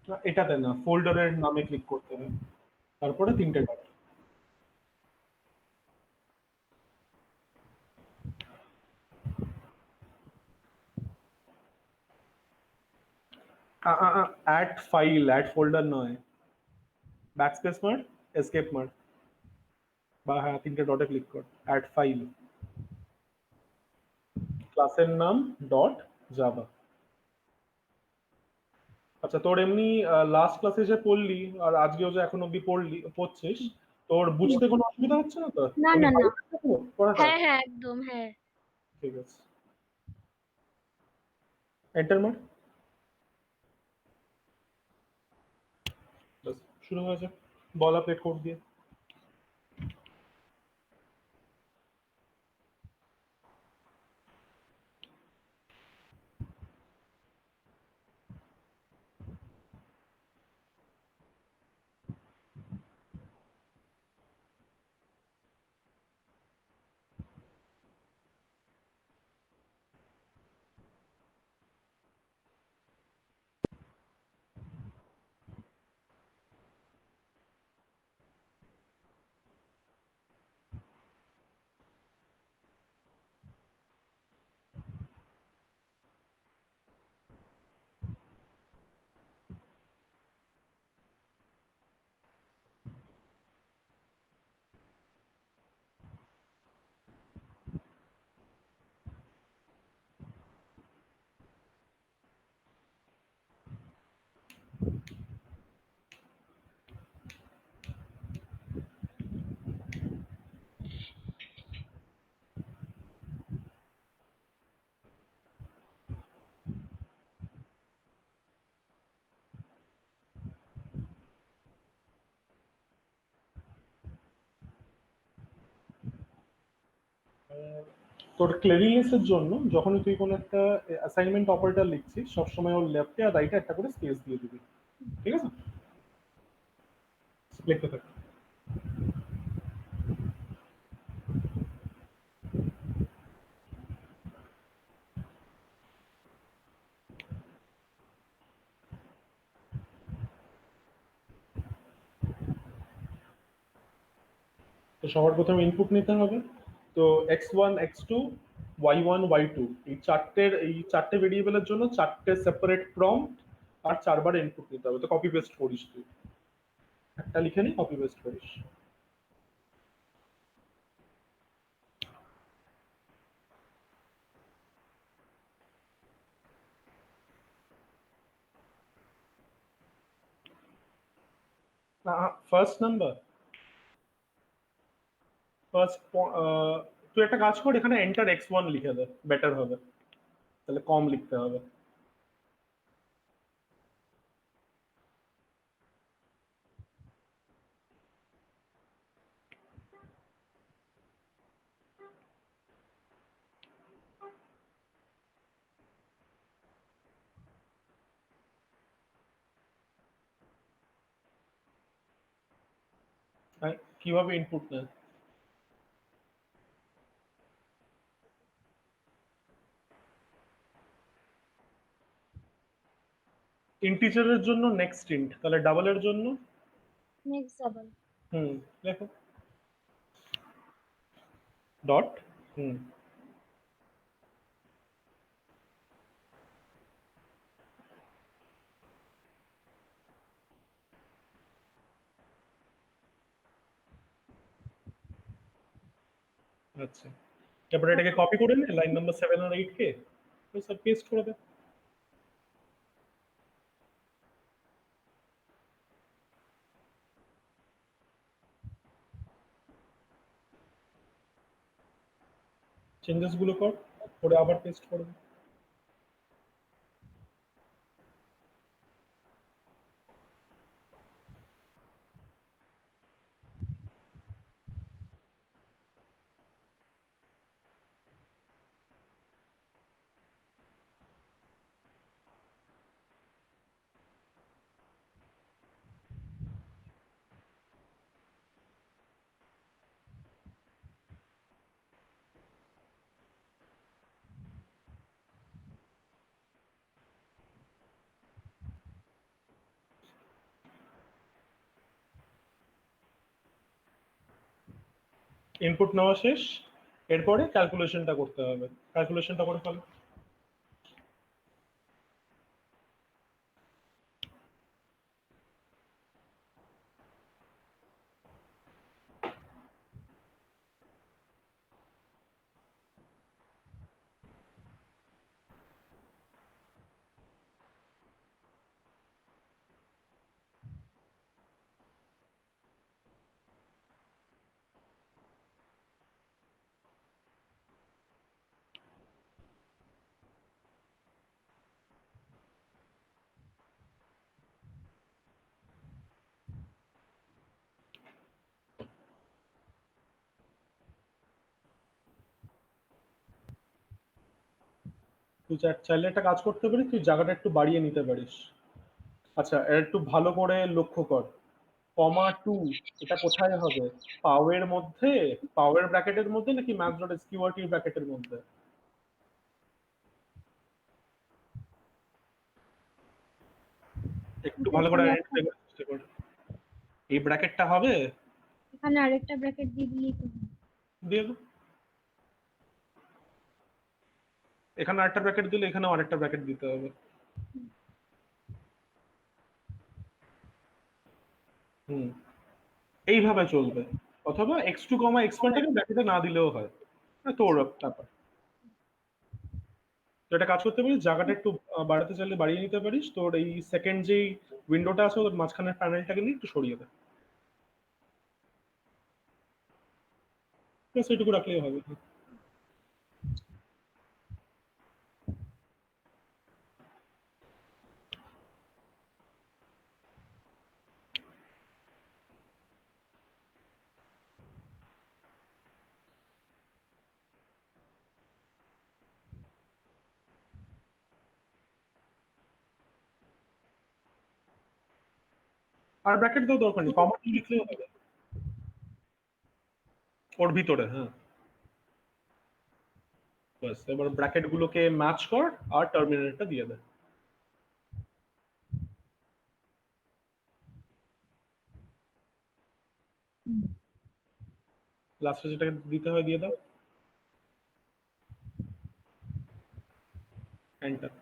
না, এটাতে না, ফোল্ডারের নামে ক্লিক করতে হবে, তারপরে তিনটে dot. Add file, add folder নয়। ব্যাকস্পেস মার, এসকেপ মার, বা হ্যাঁ তিনটে ডটে ক্লিক কর, অ্যাড ফাইল, ক্লাসের নাম ডট জাভা। আচ্ছা, তোর এমনি লাস্ট ক্লাসে যে পড়লি আর আজকেও যে এখন অব্দি পড়ছিস, তোর বুঝতে কোনো অসুবিধা হচ্ছে না তো? না, এমনি না, ভালো না। লাগছে তো পড়াটা? হ্যাঁ, হ্যাঁ, একদম। হ্যাঁ। ঠিক আছে, এন্টার মার। ব্যাস, শুরু হয়েছে। বলা প্লেট কোড দিয়ে। তোর ক্লেরিনেসের জন্য যখনই তুই কোনো একটা অ্যাসাইনমেন্ট অপারেটর লিখছিস, সবসময় ওর লেফটে আর রাইটে একটা করে স্পেস দিয়ে দিবি, ঠিক আছে? লিখতে থাক। তো সবার প্রথমে ইনপুট নিতে হবে। তো x1 x2 y1 y2, এই চারটে ভেরিয়েবলের জন্য চারটে সেপারেট প্রম্পট আর চারবার ইনপুট নিতে হবে। তো কপি পেস্ট করিস তুই, একটা লিখে নি, কপি পেস্ট করিস। ফার্স্ট নাম্বার, ফার্স্ট, তুই একটা কাজ কর, এখানে এন্টার x1 লিখে দে, বেটার হবে, তাহলে কম লিখতে হবে। কিভাবে ইনপুট নেয়? ইন্টিজারের জন্য নেক্সট ইন্ট, তাহলে ডাবলের জন্য নেক্সট ডাবল। হুম, লেখো ডট। হুম, আচ্ছা, তারপরে এটাকে কপি করে নে লাইন নাম্বার 7 আর 8 কে স্যার পেস্ট করে দে। চেঞ্জেস গুলো কর, করে আবার পেস্ট করে দে। ইনপুট নেওয়া শেষ, এরপরে ক্যালকুলেশনটা করতে হবে। ক্যালকুলেশনটা করে ফেলো। তুই চাইলে একটা কাজ করতে পারিস, তুই জায়গাটা একটু বাড়িয়ে নিতে পারিস। আচ্ছা, এর একটু ভালো করে লক্ষ্য কর, কমা টু এটা কোথায় হবে? পাওয়ের মধ্যে, পাওয়ের ব্র্যাকেটের মধ্যে নাকি ম্যাথ ডট এসকিউআরটি ব্র্যাকেটের মধ্যে? একটু ভালো করে এখানে আইডেন্টিফাই করার চেষ্টা কর। এই ব্র্যাকেটটা হবে? এখানে আরেকটা ব্র্যাকেট দিয়ে দিলেই তো হবে। দিয়ে দে। এখানে আরেকটা ব্র্যাকেট দিলে এখানেও আরেকটা ব্র্যাকেট দিতে হবে। হুম, এইভাবে চলবে। অথবা এক্স টু কমা এক্স ওয়ানটাকে ব্র্যাকেটে না দিলেও হয়, তোর ব্যাপার। তো এটা কাজ করতে পারিস, জায়গাটা একটু বাড়াতে চাইলে বাড়িয়ে নিতে পারিস। তোর এই সেকেন্ড যেই উইন্ডোটা আছে ওর মাঝখানের প্যানেলটাকে নিয়ে একটু সরিয়ে দে, ব্যাস এইটুকু রাখলেই হবে। আর ব্র্যাকেট দেওয়ার দরকার নেই, কমা লিখলেও হবে ওর ভিতরে। হ্যাঁ, ব্যাস এবার ব্র্যাকেট গুলোকে ম্যাচ কর আর টার্মিনেটটা দিয়ে দে। লাস্টে যেটাকে দিতে হয় দিয়ে দাও, এন্টার।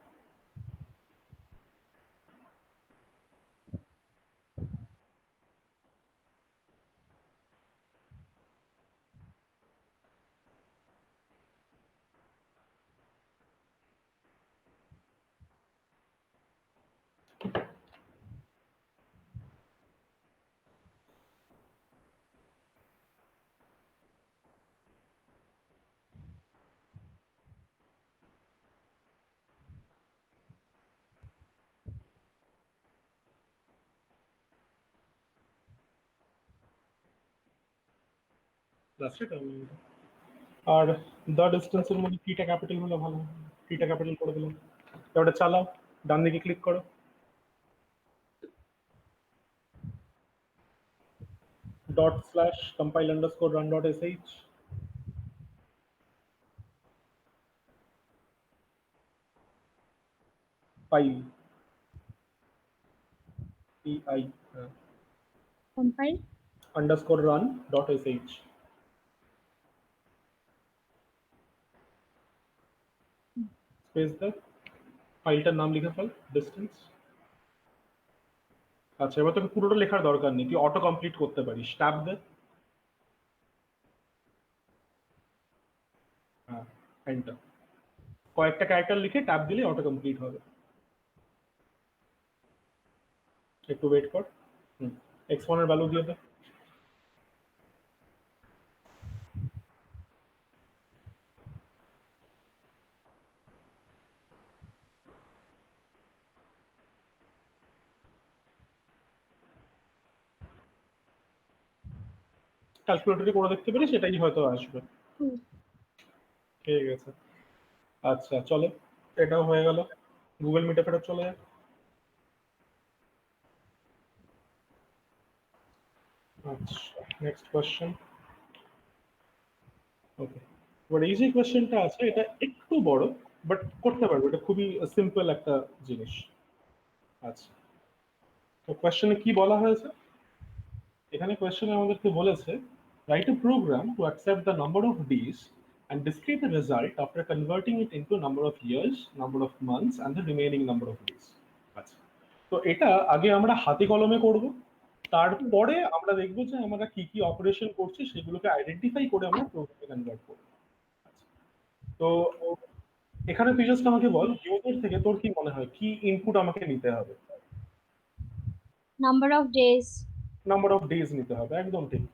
লাস্টে টার্মিনেট। আর দ্য ডিস্টেন্সের মধ্যে টিটা ক্যাপিটাল হলে ভালো হয়। টিটা ক্যাপিটাল করে দিলাম। ওটা চালাও, ডান দিকে ক্লিক করো, /compile_run.sh. Pile. PI. Compile. _run.sh. Space দেখ, ফাইলটার নাম লিখে ফেল, ডিস্টেন্স। আচ্ছা, এবার তোকে পুরোটা লেখার দরকার নেই, তুই অটো কমপ্লিট করতে পারিস। ট্যাব দে। হ্যাঁ, এন্টার। কয়েকটা ক্যারেক্টার লিখে ট্যাব দিলে অটো কমপ্লিট হবে। একটু ওয়েট কর। x1 এর ভ্যালু দিয়ে দে। ক্যালকুলেটরে করে দেখতে পারিস, সেটাই হয়তো আসবে। 2. ঠিক আছে। আচ্ছা চলো, এটাও হয়ে গেল। গুগল মিটে ফেরত চলে যায়। আচ্ছা, নেক্সট কোয়েশ্চেন। ওকে, এবার এই যে কোয়েশ্চেনটা আছে এটা একটু বড়, বাট করতে পারবো, এটা খুবই সিম্পল একটা জিনিস। আচ্ছা, তো কোয়েশ্চেনে কি বলা হয়েছে? এখানে কোয়েশ্চেনে আমাদেরকে বলেছে write a program to accept the number of days and display the result after converting it into number of years, number of months and the remaining number of days. আচ্ছা, তো এটা আগে আমরা হাতে কলমে করব, তারপরে আমরা দেখব যে আমরা কি কি অপারেশন করছি সেগুলোকে আইডেন্টিফাই করে আমরা প্রোগ্রামে কনভার্ট করব। আচ্ছা, তো এখানে তুই জাস্ট আমাকে বল, ইউজার থেকে তোর কি মনে হয় কি ইনপুট আমাকে নিতে হবে? Number of days. Number of days নিতে হবে, একদম ঠিক।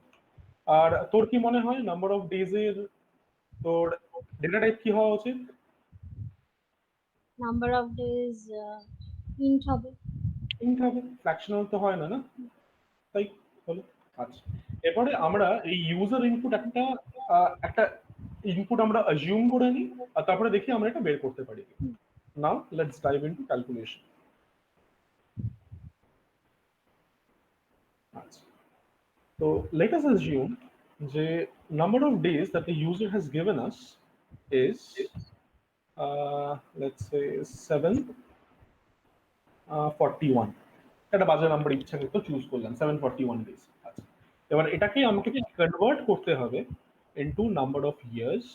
আর তোর কি মনে হয় নাম্বার অফ ডেজ এর তোর ডেটা টাইপ কি হওয়া উচিত? Number of days. Int হবে। ইন্ট হবে, ফ্র্যাকশনাল তো হয় না, না? তাই হলো। আচ্ছা, এবারে আমরা এই ইউজার ইনপুট একটা ইনপুট আমরা অ্যাজিউম করে নিই, আর তারপরে দেখি আমরা এটা বের করতে পারি। Now let's dive into calculation. আচ্ছা, তো let us assume যে number of days that the user has given us is let's say 741. একটা বাজে নাম্বার ইচ্ছাকৃত চুজ করলাম, 741 days। আচ্ছা, এবার এটাকে আমাকে কনভার্ট করতে হবে into number of years,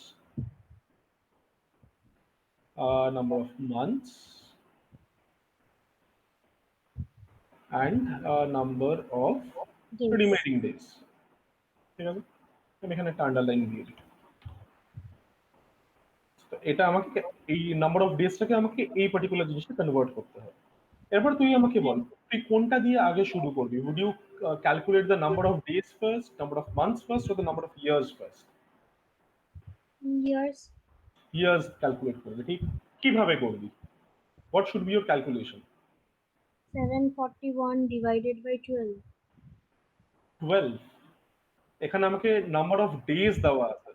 number of months and number of Days. remaining days। ঠিক আছে, আমি এখানে একটা আন্ডারলাইন দিয়ে দিই। তো এটা আমাকে এই নাম্বার অফ ডেজটাকে আমাকে এই পার্টিকুলার জিনিসটা কনভার্ট করতে হবে। এরপর তুই আমাকে বল তুই কোনটা দিয়ে আগে শুরু করবি? Would you calculate the number of days first, number of months first, or the number of years first? Years. Years calculate করবি, ঠিক। কিভাবে করবি? What should be your calculation? 741 divided by 12. 12? এখানে আমাকে নাম্বার অফ ডেজ দেওয়া আছে।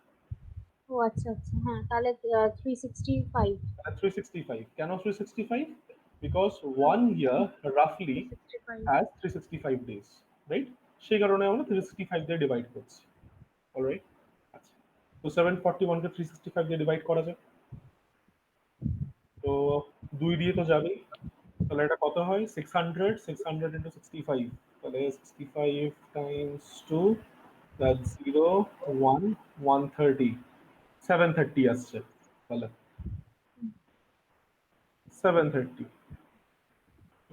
ও আচ্ছা আচ্ছা, হ্যাঁ তাহলে 365. 365 কেন 365? বিকজ ওয়ান ইয়ার রাফলি 365. Has 365 days, right? সেই কারণে আমরা 365 দিয়ে ডিভাইড করছি। অলরাইট। আচ্ছা, তো 741 কে 365 দিয়ে ডিভাইড করা যায়, তো 2 দিয়ে তো যাবেই। তাহলে এটা কত হয়? 600, 600 into 65, তাহলে 65 times 2, that's 0, 1, 130, 730 আসছে। তাহলে 730,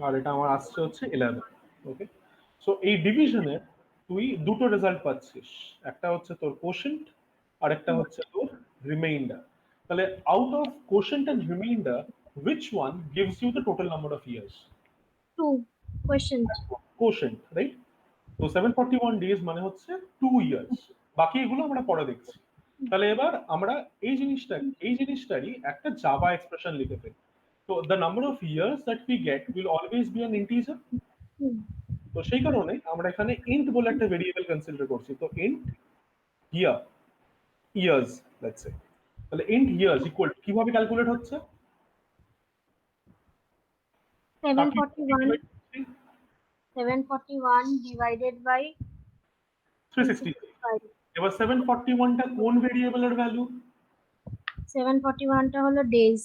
আর এটা আমার আসছে হচ্ছে 11। ওকে, সো এই ডিভিশনে তুই দুটো রেজাল্ট পাচ্ছিস, একটা হচ্ছে তোর কোশেন্ট আর একটা হচ্ছে তোর রিমাইন্ডার। তাহলে out of quotient and remainder which one gives you the total number of years? 2. Questions. Quotient, right? তো 741 ডেজ মানে হচ্ছে 2 ইয়ার্স। বাকি এগুলো আমরা পরে দেখছি। তাহলে এবার আমরা এই জিনিসটারই একটা জাভা এক্সপ্রেশন লিখে ফেলি। তো the number of years that we get will always be an integer. তো সেই কারণে আমরা এখানে ইন্ট বলে একটা ভেরিয়েবল কনসিডার করছি। তো int year, years let's say. তাহলে ইন্ট ইয়ার্স ইকুয়াল কিভাবে ক্যালকুলেট হচ্ছে? 741. 741 divided by 365। এবার 741 টা কোন ভেরিয়েবলের ভ্যালু? 741 টা হলো ডেজ।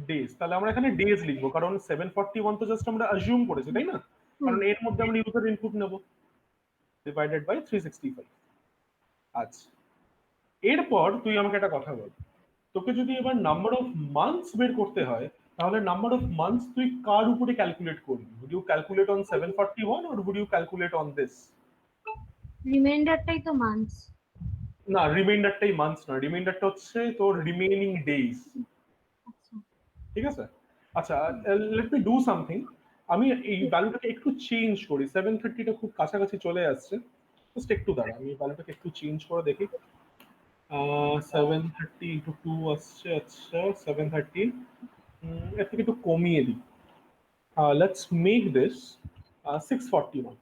ডেজ। তাহলে আমরা এখানে ডেজ লিখবো, কারণ 741 তো জাস্ট আমরা অ্যাজিউম করেছি, তাই না? কারণ এর মধ্যে আমরা ইউজার ইনপুট নেব, ডিভাইডেড বাই 365। আচ্ছা, এরপর তুই আমাকে একটা কথা বল, তোকে যদি এবার নাম্বার অফ মান্থস বের করতে হয়, তাহলে নাম্বার অফ মান্থস তুই কার উপরে ক্যালকুলেট করবি? Would you calculate on 741 or would you calculate on this? রিমাইন্ডারটাই তো মান্থস। না, রিমাইন্ডারটাই মান্থস না, রিমাইন্ডারটা হচ্ছে তোর রিমেইনিং ডেজ। আচ্ছা, ঠিক আছে? আচ্ছা, লেট মি ডু সামথিং। আমি এই ভ্যালুটাকে একটু চেঞ্জ করি, 730টা খুব কাছাকাছি চলে আসছে, জাস্ট একটু দাঁড়া, আমি ভ্যালুটাকে একটু চেঞ্জ করে দেখি। 730 ইন্টু 2 আসছে, আচ্ছা 730, এর থেকে একটু কমিয়ে দিই। Let's make this 641.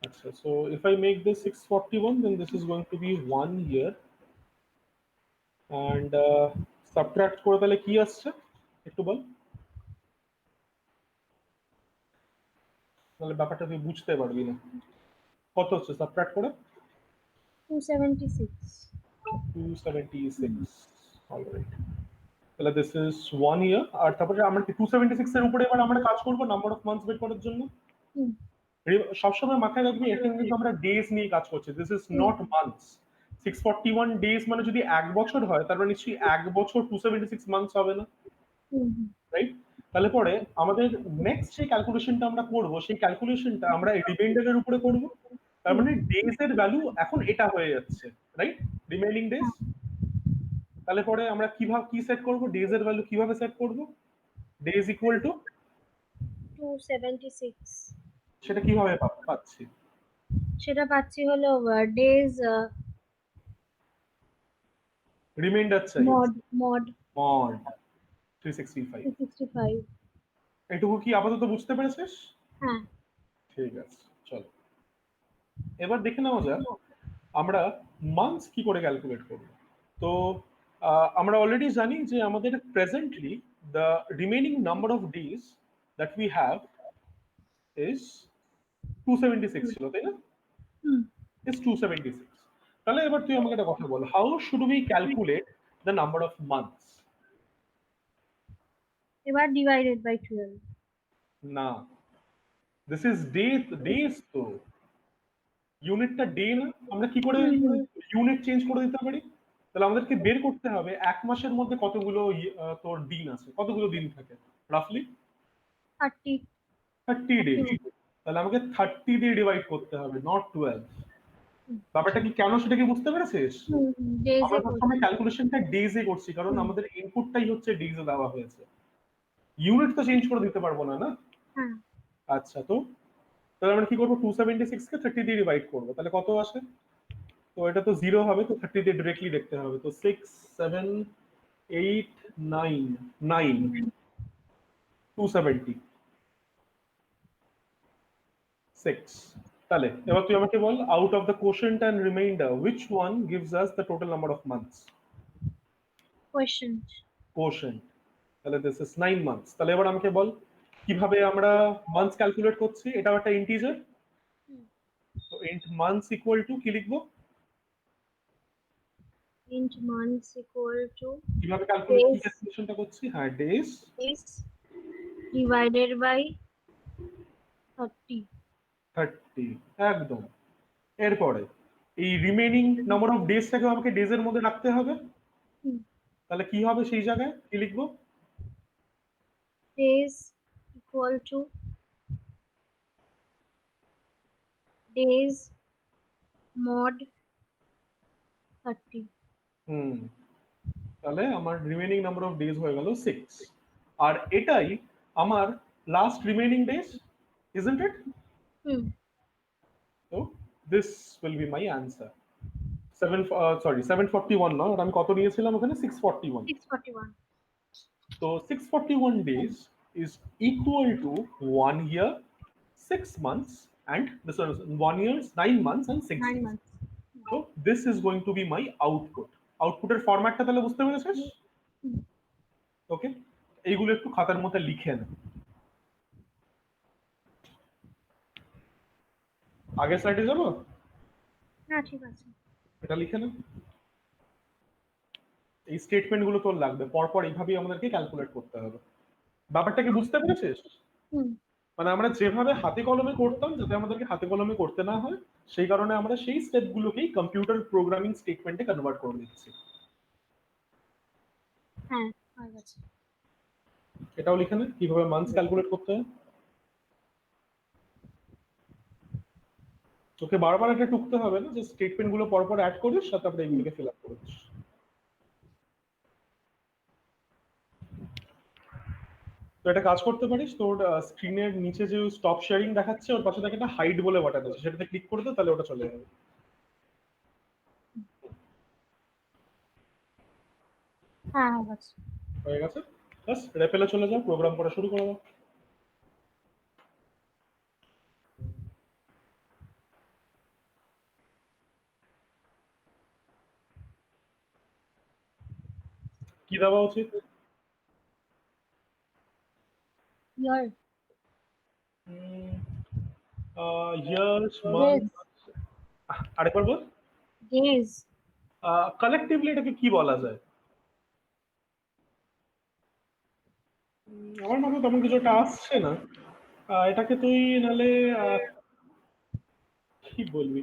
Achha, so if I make this 641, then this is going to be 1 year. And subtract করে তাহলে কি আসছে একটু বল, তাহলে ব্যাপারটা তুই বুঝতে পারবি না। কত হচ্ছে সাবট্রাক্ট করে? 276। 276। অলরাইট, তাহলে দিস ইজ 1 ইয়ার। আর তারপরে আমরা কি 276 এর উপরে এবার আমরা কাজ করব নাম্বার অফ মান্থস বের করার জন্য? সবসময় মাথায় রাখবি, এখানে কিন্তু আমরা ডেজ নিয়ে কাজ করছি, this is not months. 641 days মানে যদি এক বছর হয়, তার মানে নিশ্চয়ই এক বছর 276 মান্থস হবে না, রাইট? তাহলে পরে আমাদের নেক্সট যে ক্যালকুলেশনটা আমরা করব, সেই ক্যালকুলেশনটা আমরা রিমাইন্ডারের উপরে করব। তার মানে ডেজ এর ভ্যালু এখন এটা হয়ে যাচ্ছে, রাইট? Remaining days. তাহলে পরে আমরা কিভাবে কি সেট করব, ডেজ এর ভ্যালু কিভাবে সেট করব? Days equal two 276। সেটা কিভাবে পাচ্ছি? সেটা পাচ্ছি হলো ডেজ রিমাইন্ডার চাই, মড মড মড 365। 365। এটুকু কি আপাতত বুঝতে পেরেছিস? হ্যাঁ। ঠিক আছে, চলো এবার দেখে নেওয়া যাক আমরা মান্থস কি করে ক্যালকুলেট করব। তো আমরা অলরেডি জানি যে আমাদের presently the remaining number of days that we have is 276 ছিল, তাই না? ইজ 276। তাহলে এবার তুই আমাকে একটা কথা বল, how should we calculate the number of months? এবার ডিভাইডেড বাই 12। না, দিস ইজ ডেজ। তো ইউনিটটা ডে না, আমরা কি করে ইউনিট চেঞ্জ করে দিতে পারি? তাহলে আমাদেরকে বের করতে হবে এক মাসের মধ্যে কতগুলো তোর দিন আছে, কতগুলো দিন থাকে রাফলি? 30। 30 ডেজ। তাহলে আমাকে 30 দিয়ে ডিভাইড করতে হবে, নট 12। ব্যাপারটা কি কেন সেটা কি বুঝতে পেরেছিস? ডেজে আমরা সবসময় ক্যালকুলেশনটা ডেজে করছি, কারণ আমাদের ইনপুটটাই হচ্ছে ডেজে দেওয়া হয়েছে, ইউনিট তো চেঞ্জ করে দিতে পারবো না, না? হ্যাঁ। আচ্ছা, তো তাহলে আমরা কি করবো, 276 কে 30 দিয়ে ডিভাইড করবো, তাহলে কত আসে? তো এটা তো 0 হবে, তো 30 দিয়ে ডিরেক্টলি দেখতে হবে, তো 6 7 8 9 9 276। তাহলে এবার তুই আমাকে বল, out of the quotient and remainder which one gives us the total number of months? Quotient. Quotient. তাহলে দিস ইজ 9 মান্থস। তাহলে এবার আমাকে বল কিভাবে আমরা মান্থস ক্যালকুলেট করছি, এটাও একটা ইন্টিজার, তো ইন্ট মান্থস ইকুয়াল টু কি লিখবো? ইন্ট মান্থস ইকুয়াল টু কিভাবে ক্যালকুলেশনটা করছি? হ্যাঁ, ডেজ ডিভাইডেড বাই 30। 30, একদম। এরপরে এই রিমেইনিং নাম্বার অফ ডেজটাকে আমাকে ডেজের মধ্যে রাখতে হবে, তাহলে কি হবে সেই জায়গায় কি লিখবো? Days equal two days mod 30। তাহলে আমার রিমেইনিং নাম্বার অফ ডেজ হয়ে গেল 6, আর এটাই আমার last remaining days, isn't it? তো this will be my answer. 741 না, ওটা আমি কত নিয়েছিলাম ওখানে? 641। 641। তো 641 days is equal to 1 year, 6 months, and this is 1 year, 9 months, and 6 9 days. months। So this is going to be my output. আউটপুটের ফরম্যাটটা তাহলে বুঝতে পেরেছিস? ওকে, এইগুলো একটু খাতার মধ্যে লিখে নে। আগের স্লাইডে যাবো, না ঠিক আছে। এটা লিখে নে। এই স্টেটমেন্ট গুলো তোর লাগবে, পরপর এইভাবেই আমাদেরকে ক্যালকুলেট করতে হবে। ব্যাপারটা কি বুঝতে পেরেছিস? হুম। মানে আমরা যেভাবে হাতে কলমে করতাম, যাতে আমাদেরকে হাতে কলমে করতে না হয়, সেই কারণে আমরা সেই স্টেপগুলোকেই কম্পিউটার প্রোগ্রামিং স্টেটমেন্টে কনভার্ট করে দিচ্ছি। হ্যাঁ হয়ে গেছে। এটাও লিখে নে কিভাবে মান্থস ক্যালকুলেট করতে হয়। তোকে বারবার এটা টুকতে হবে না, যে স্টেটমেন্ট গুলো পরপর অ্যাড করিস আর তারপরে এগুলোকে ফিল আপ করিস। তো এটা কাজ করতে পারিস, তোর স্ক্রিনের নিচে যে স্টপ শেয়ারিং দেখাচ্ছে ওর পাশে দেখে একটা হাইড বলে বাটন আছে, সেটাতে ক্লিক করে দে, তাহলে ওটা চলে যাবে। হ্যাঁ হয়ে গেছে। হয়ে গেছে। বাস রেপেলে চলে যাও, প্রোগ্রাম করা শুরু করে দাও। কি দেওয়া উচিত? ইয়ার। Years, month, days. আরেকবার বল। ডেজ। কালেকটিভলি এটাকে কি বলা যায়? আমার মাথায় তেমন কিছু একটা আসছে না। এটাকে তুই নালে কি বলবি?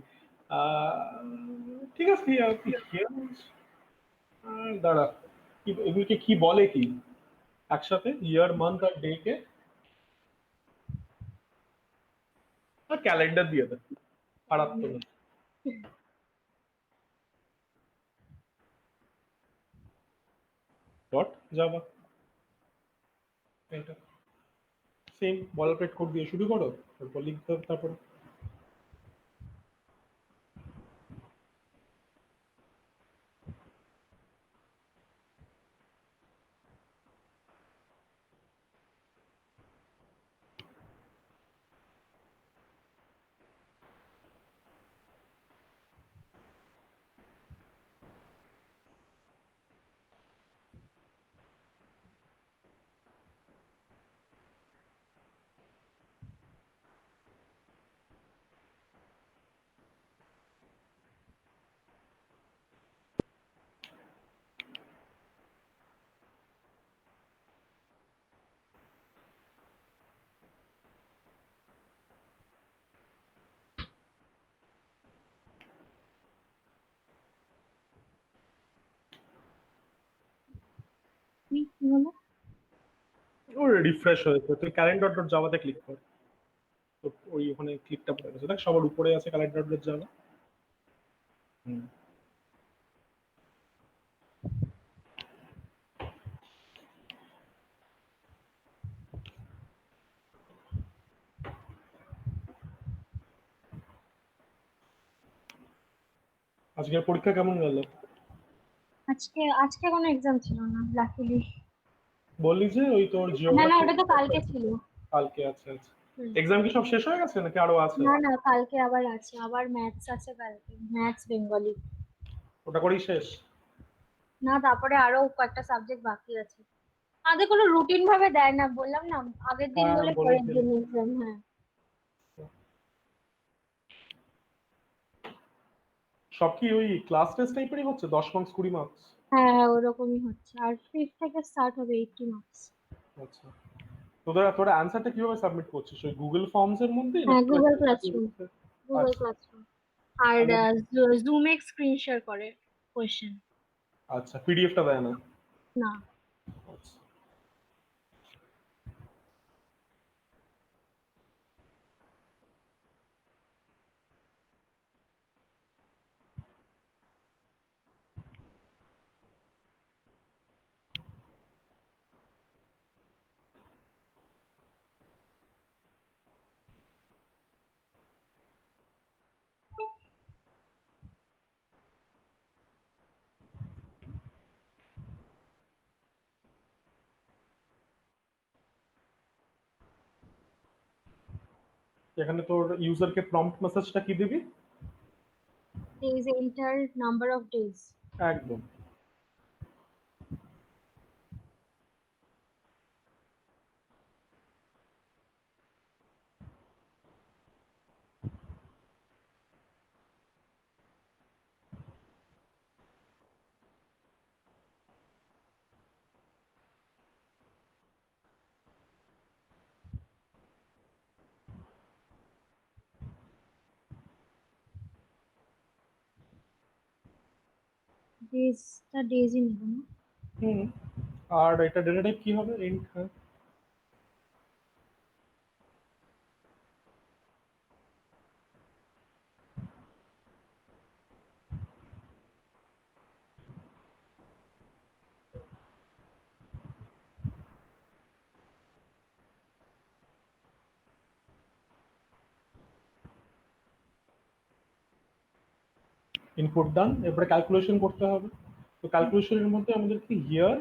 আহ, ঠিক আছে, দাঁড়া, এগুলিকে কি বলে কি একসাথে, ইয়ার মান্থ আর ডে কে? ক্যালেন্ডার দিয়ে দে, খারাপ তো না। ডট জাভা, এটা সেম বলারপেট কোড দিয়ে শুরু করো, তারপর লিখতে হবে, তারপর কি হলো? ওর রিফ্রেশ হয়েছে। তুই ক্যালেন্ডার ডট জাভাতে ক্লিক কর, তো ওই ওখানে ক্লিকটা পড়ে গেছে, দেখ সবার উপরে আছে ক্যালেন্ডার ডট জাভা। হুম। আজকের পরীক্ষা কেমন গেল? আজকে আজকে কোনো এক্সাম ছিল না লাকিলি। বললি যে ওই তোর না না জিওগ্রাফি ওটা তো কালকে ছিল। কালকে আছে। আচ্ছা, হুম। এক্সাম কি সব শেষ হয়ে গেছে নাকি আরো আছে? না না কালকে আবার আছে, আবার ম্যাথস আছে কালকে, ম্যাথস বেঙ্গলি। ওটা করেই শেষ? না তারপরে আরো কয়েকটা সাবজেক্ট বাকি আছে। আগে কোনো রুটিন ভাবে দেয় না, বললাম না, আগের দিন হ্যাঁ বলে পরের বলেছিলি। দিন এক্সাম। হ্যাঁ। সব কি ওই ক্লাস টেস্ট টাইপেরই হচ্ছে, 10 মার্কস 20 মার্কস? হ্যাঁ হ্যাঁ ওরকমই হচ্ছে, আর 5 থেকে স্টার্ট হবে 80 মার্কস। আচ্ছা, তোরা তোরা অ্যান্সারটা কিভাবে সাবমিট করছিস, ওই গুগল ফর্মস এর মধ্যে হ্যাঁ নাকি গুগল ক্লাসরুম। গুগল আচ্ছা, ক্লাসরুম। আর আমাদের জুমে স্ক্রিন শেয়ার করে কোয়েশ্চেন। আচ্ছা, পিডিএফটা দেয় না? না। আচ্ছা, এখানে তোর ইউজারকে প্রম্পট মেসেজটা কি দিবি? Please enter number of days. একদম। ডেজটা ডেজই নেব না? হুম। আর এটা ডেটা টাইপ কি হবে? ইন্ট, হ্যাঁ। ইনপুট ডান, এরপরে ক্যালকুলেশন করতে হবে। তো ক্যালকুলেশনের মধ্যে আমাদেরকে ইয়ার,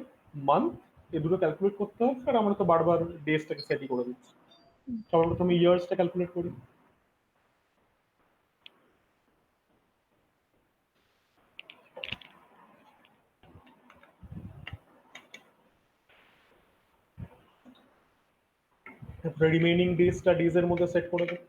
মান্থ এই দুটো ক্যালকুলেট করতে হবে, আর আমরা তো বারবার ডেজটাকে সেটই করে দিচ্ছি। সবার প্রথমে ইয়ার্সটা ক্যালকুলেট করি। তারপরে রিমেইনিং ডেজটা ডেজের মধ্যে সেট করে দেব।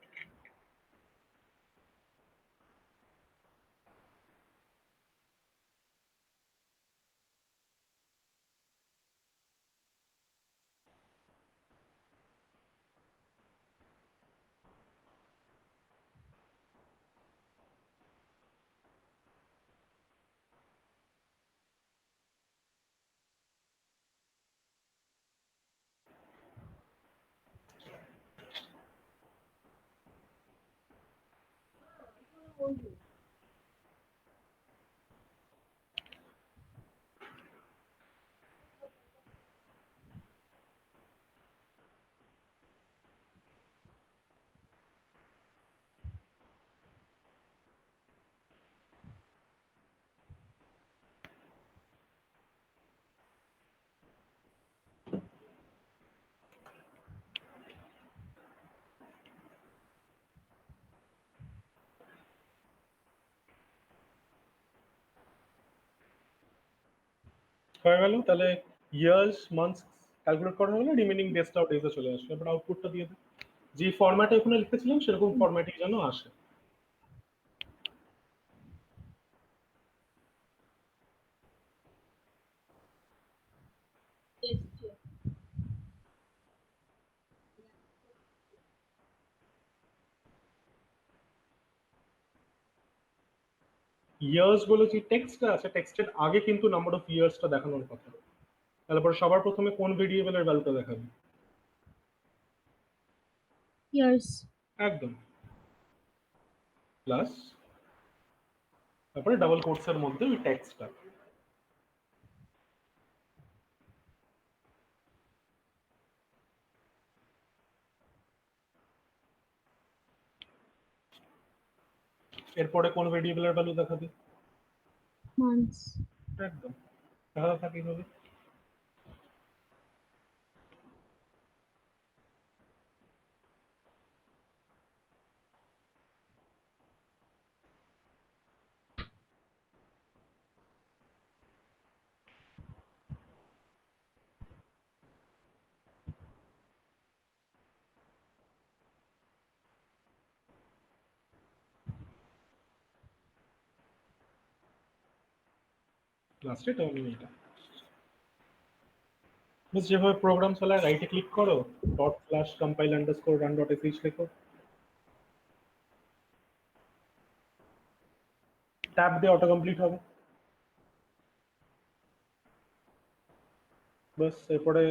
হয়ে গেল। তাহলে ইয়ার্স, মান্থস ক্যালকুলেট করা হলো, রিমেইনিং ডেজটাও ডেজে চলে আসবে। এবার আউটপুটটা দিয়ে দেব। যে ফরম্যাটে ওখানে লিখেছিলাম সেরকম ফরম্যাটেই যেন আসে। ইয়ার্স বলে যে টেক্সটটা আছে, টেক্সটের আগে কিন্তু নাম্বার অফ ইয়ার্সটা দেখানোর কথা। তাহলে পরে সবার প্রথমে কোন ভেরিয়েবলের ভ্যালুটা দেখাবে? ইয়ার্স। একদম। প্লাস তারপরে ডাবল কোটসের মধ্যে ওই টেক্সটটা। এরপরে কোন ভেরিয়েবলের ভ্যালু দেখাবে? মান্থস। একদম। তাহলে থাকি হবে লাস্টে টার্মিনেটর। বস যেভাবে প্রোগ্রাম চালায়, রাইটে ক্লিক করো, dot slash compile underscore run dot SH লিখো, ট্যাব দিয়ে অটো কমপ্লিট হবে। বাস এরপরে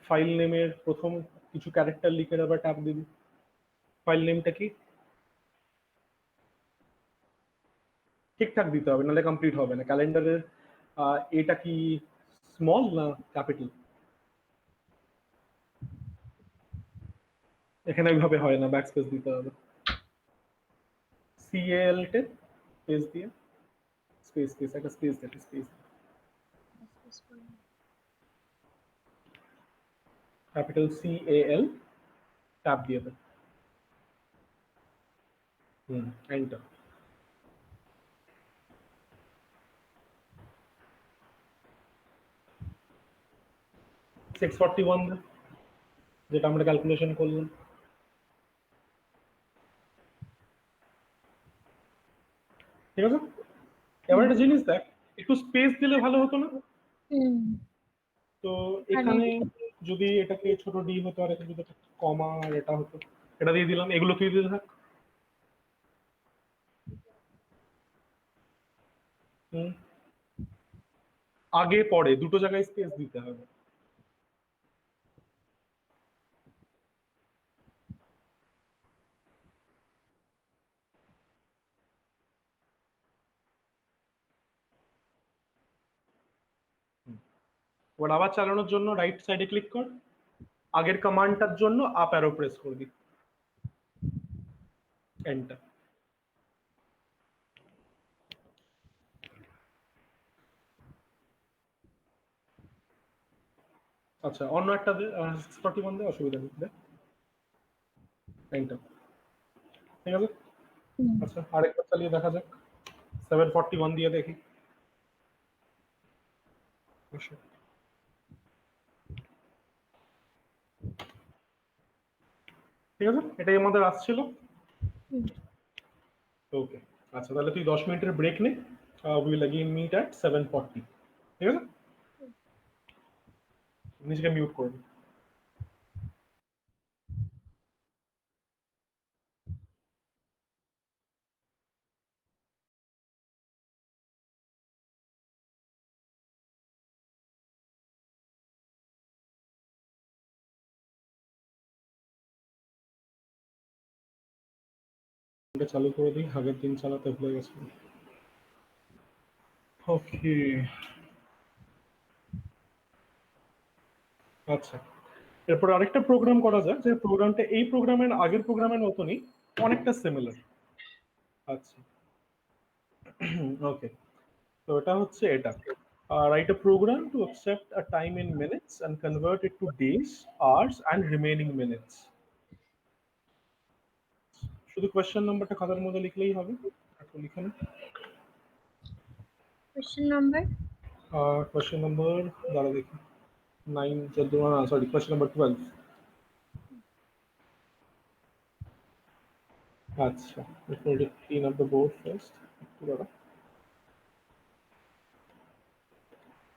ফাইল নেমের প্রথম কিছু ক্যারেক্টার লিখে আবার ট্যাব দিবি। ফাইল নেমটা কি ঠিকঠাক দিতে হবে, নাহলে কমপ্লিট হবে না। ক্যালেন্ডারের এটা কি স্মল না ক্যাপিটাল? এখানে ওইভাবে হয় না, ব্যাকস্পেস দিতে হবে। সিএল টে স্পেস দিয়ে, স্পেস স্পেস একটা স্পেস দেবে, স্পেস ক্যাপিটাল সিএএল ট্যাব দিয়ে দেবে। এন্টার। 641 যেটা আমরা ক্যালকুলেশন করলাম। ঠিক আছে। এবার একটা জিনিস দেখ, একটু স্পেস দিলে ভালো হতো না? তো এখানে যদি এটাকে ছোট ডি হতো, আর এখানে যদি কমা আর এটা হতো, এটা দিয়ে দিলাম, এগুলো তুই দিয়ে থাক। হুম। আগে পরে দুটো জায়গায় স্পেস দিতে হবে। এবার আবার চালানোর জন্য রাইট সাইডে ক্লিক কর, আগের কমান্ডটার জন্য আপ অ্যারো প্রেস করবি, এন্টার। আচ্ছা অন্য একটা দে, 641 দে, অসুবিধা নেই, দে এন্টার। ঠিক আছে, আচ্ছা আরেকবার চালিয়ে দেখা যাক, 741 দিয়ে দেখি। ঠিক আছে, এটাই আমাদের আসছিল। ওকে, আচ্ছা তাহলে তুই 10 মিনিটের ব্রেক নে, উইল अगेन মিট অ্যাট 740। ঠিক আছে, নিজেকে মিউট করে দে। এটা চালু করে দিই, আগের দিন চালাতে ভুলে গেছি। ওকে, আচ্ছা এরপর আরেকটা প্রোগ্রাম করা যায়, যে প্রোগ্রামটা এই প্রোগ্রামের আগের প্রোগ্রামের মতনই অনেকটা সিমিলার। আচ্ছা ওকে, তো এটা হচ্ছে এটা, write a program to accept a time in minutes and convert it to days, hours and remaining minutes. শুধু কোয়েশ্চেন নাম্বারটা খাতার মধ্যে লিখলেই হবে, একটু লিখে নে। কোয়েশ্চেন নাম্বার কোয়েশ্চেন নাম্বার দাঁড়া দেখি, 9, 14, না সরি, কোয়েশ্চেন নাম্বার 12। আচ্ছা, let me clean up the board first, একটু দাঁড়া।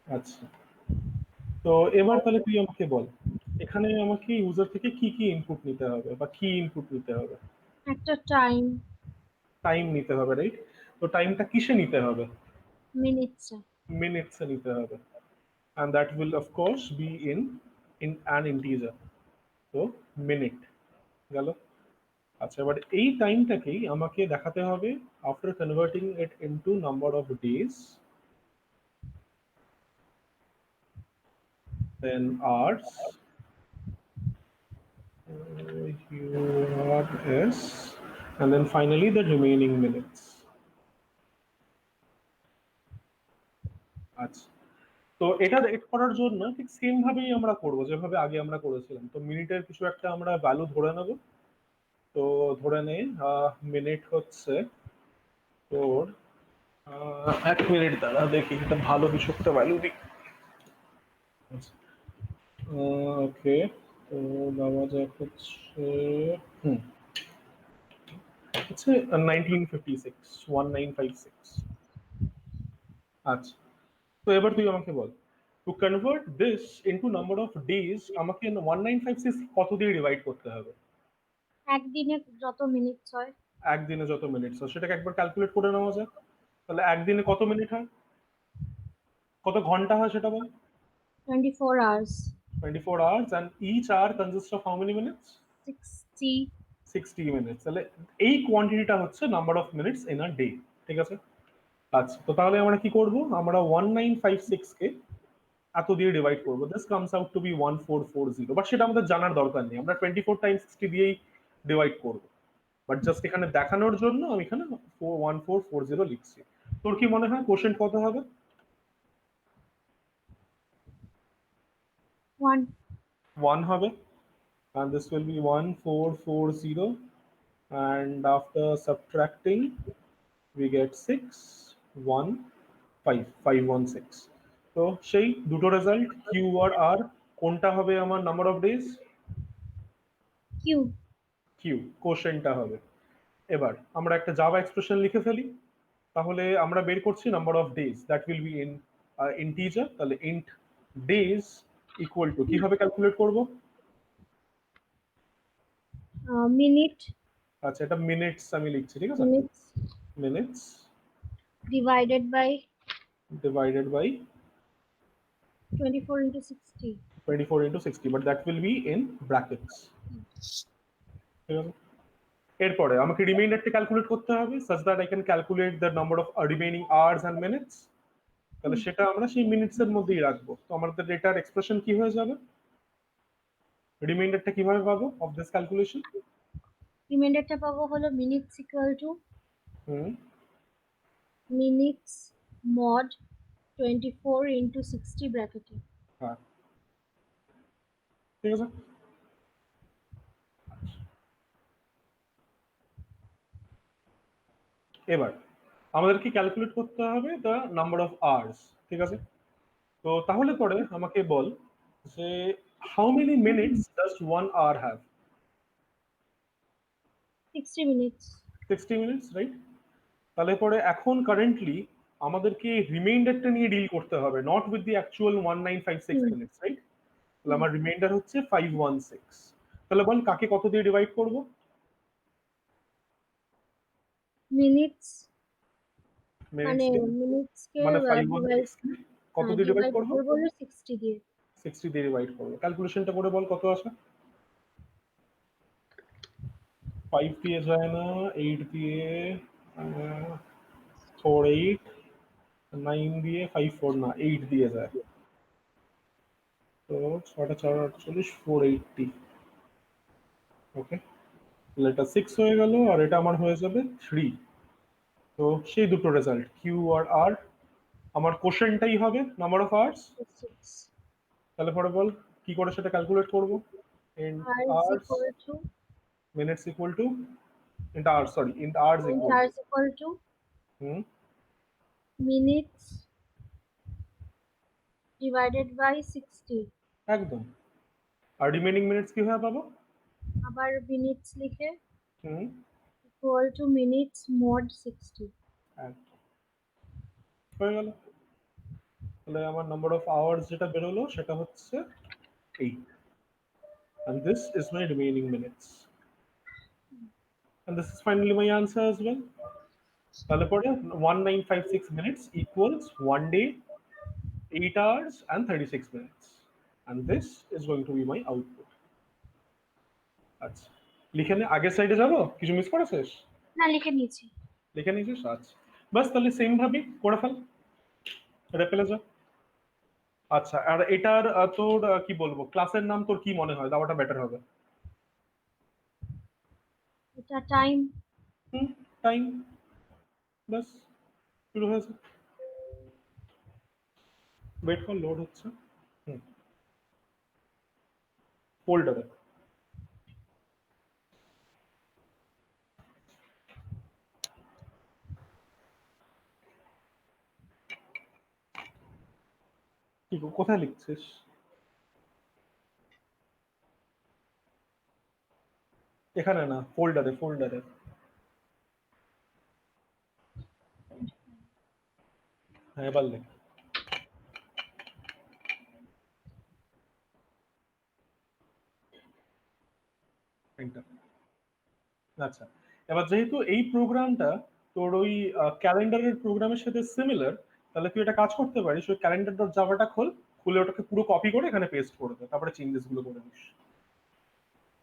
আচ্ছা, তো এবার তাহলে তুই আমাকে বল, এখানে আমাকে ইউজার থেকে কি কি ইনপুট নিতে হবে বা কি ইনপুট নিতে হবে? একটা টাইম, টাইম নিতে হবে, রাইট? তো টাইমটা কিসে নিতে হবে? মিনিটসে। মিনিটসে নিতে হবে, and that will of course be in an integer, তো মিনিট গেল। আচ্ছা এবার এই টাইমটাকেই আমাকে দেখাতে হবে after converting it into number of days, then hours, URS, and then finally the remaining minutes. আচ্ছা, তো এটা করার জন্য ঠিক সেম ভাবেই আমরা করবো যেভাবে আগে আমরা করেছিলাম। তো মিনিটের কিছু একটা আমরা ভ্যালু ধরে নেব। তো ধরে নে মিনিট হচ্ছে তোর, 1 মিনিট দ্বারা দেখি এটা ভালো কিছু একটা ভ্যালু দিই। ওকে, তো নেওয়া যাক হচ্ছে, হুম হচ্ছে 1956, 1956। আচ্ছা, তো এবার তুই আমাকে বল, to convert this into number of days আমাকে 1956 কত দিয়ে ডিভাইড করতে হবে? একদিনে যত মিনিটস হয়। একদিনে যত মিনিট হয় সেটাকে একবার ক্যালকুলেট করে নেওয়া যাক। তাহলে একদিনে কত মিনিট হয়, কত ঘন্টা হয় সেটা বল। 24 hours. 24 hours, and each hour consists of how many minutes? 60। 60 minutes। তাহলে এই কোয়ান্টিটিটা হচ্ছে number of minutes in a day. ঠিক আছে, আচ্ছা তো তাহলে আমরা কি করব, আমরা 1956 কে এত দিয়ে ডিভাইড করব, this comes out to be 1440, but সেটা আমাদের জানার দরকার নেই, আমরা 24 টাইমস 60 দিয়েই ডিভাইড করব। বাট জাস্ট এখানে দেখানোর জন্য আমি এখানে 1440 লিখছি। তোর কি মনে হয় কোশ্চেন কত হবে? 1। 1 হবে, and this will be 1440, and after subtracting we get 516। তো সেই দুটো রেজাল্ট কিউ আর আর, কোনটা হবে আমার number of days? Q. Q, কোশ্চেনটা হবে। এবার আমরা একটা জাভা এক্সপ্রেশন লিখে ফেলি, তাহলে আমরা বের করছি number of days, that will be in integer. তাহলে ইন্ট ডেজ ইকুয়াল টু, কিভাবে ক্যালকুলেট করব? মিনিট। আচ্ছা এটা মিনিটস আমি লিখছি, ঠিক আছে, minutes minutes divided by divided by 24 into 60. 24 into 60, but that will be in brackets. ঠিক আছে, এরপরে আমাকে রিমাইন্ডারটা ক্যালকুলেট করতে হবে such that I can calculate the number of remaining hours and minutes. তাহলে সেটা আমরা সেই মিনিটস এর মধ্যেই রাখবো। তো আমাদের এটার এক্সপ্রেশন কি হয়ে যাবে, রিমাইন্ডারটা কিভাবে পাবো অফ দিস ক্যালকুলেশন? রিমাইন্ডারটা পাবো হলো minutes equal to hmm, minutes mod 24 into 60 ব্র্যাকেটে। হ্যাঁ, ঠিক আছে। এবার আমাদেরকে ক্যালকুলেট করতে হবে দ্য নাম্বার অফ আওয়ার্স, ঠিক আছে। তো তাহলে পরে আমাকে বল যে how many minutes does 1 hour have? 60 minutes। 60 minutes, right. তাহলে পরে এখন কারেন্টলি আমাদেরকে রিমাইন্ডারটা নিয়ে ডিল করতে হবে, not with the actual 1956 minutes, right. তাহলে আমার রিমাইন্ডার হচ্ছে 516। তাহলে বল কাকে কত দিয়ে ডিভাইড করব? মিনিটস মানে মিনিটস মিনিটস কে মানে ডিভাইড 516 কত দিয়ে ডিভাইড ডিভাইড করব? করবো হলো 60 দিয়ে। 60 দিয়ে ডিভাইড করব। ক্যালকুলেশনটা করে বল কত আসে। 5 দিয়ে যায় না, 8 দিয়ে 4 8, 9 দিয়ে 5 4 না, 8 দিয়ে যায়। তো 6টা 4 48, 480। ওকে, তাহলে এটা 6 হয়ে গেল আর এটা আমার হয়ে যাবে 3। তো সেই দুটো রেজাল্ট কিউ আর আর, আমার কোশ্চেনটাই হবে নাম্বার অফ আওয়ার্স। 6 তাহলে পরে বল কি করে সেটা ক্যালকুলেট করব। Int r is hours equal to minutes equal to int hours, sorry int hours equal r to is equal to hmm, minutes divided by 60। একদম। আর remaining minutes কিভাবে পাবো? আবার মিনিটস লিখে হুম, equal to minutes mod 60। একদম হয়ে গেল। তাহলে আমার নাম্বার অফ আওয়ার্স যেটা বেরোলো সেটা হচ্ছে 8, and this is my remaining minutes, and this is finally my answer as well. তাহলে পরে 1956 minutes equals 1 day, 8 hours and 36 minutes, and this is going to be my output. আচ্ছা, লিখে নে, আগের সাইডে যাবো, কিছু মিস করেছিস? না, লিখে নিয়েছি। লিখে নিয়েছিস, আচ্ছা। বাস তাহলে সেম ভাবেই করে ফেল, রেপেলে যা। আচ্ছা, আর এটার তোর কি বলবো, ক্লাসের নাম তোর কি মনে হয় দেওয়াটা বেটার হবে? এটা টাইম। হুম, টাইম। বাস, শুরু হয়েছে। ওয়েট ফর লোড হচ্ছে। হুম, ফোল্ডারে। কি গো, কোথায় লিখছিস? এখানে না, ফোল্ডারে ফোল্ডারে। হ্যাঁ, এবার লেখ। Enter। আচ্ছা, এবার যেহেতু এই প্রোগ্রামটা তোর ওই ক্যালেন্ডারের প্রোগ্রামের সাথে সিমিলার, তাহলে তুই এটা কাজ করতে পারিস, ওই ক্যালেন্ডার ডট জাভাটা খোল, খুলে ওটাকে পুরো কপি করে এখানে পেস্ট করে দে, তারপরে চেঞ্জেস গুলো করে নিস।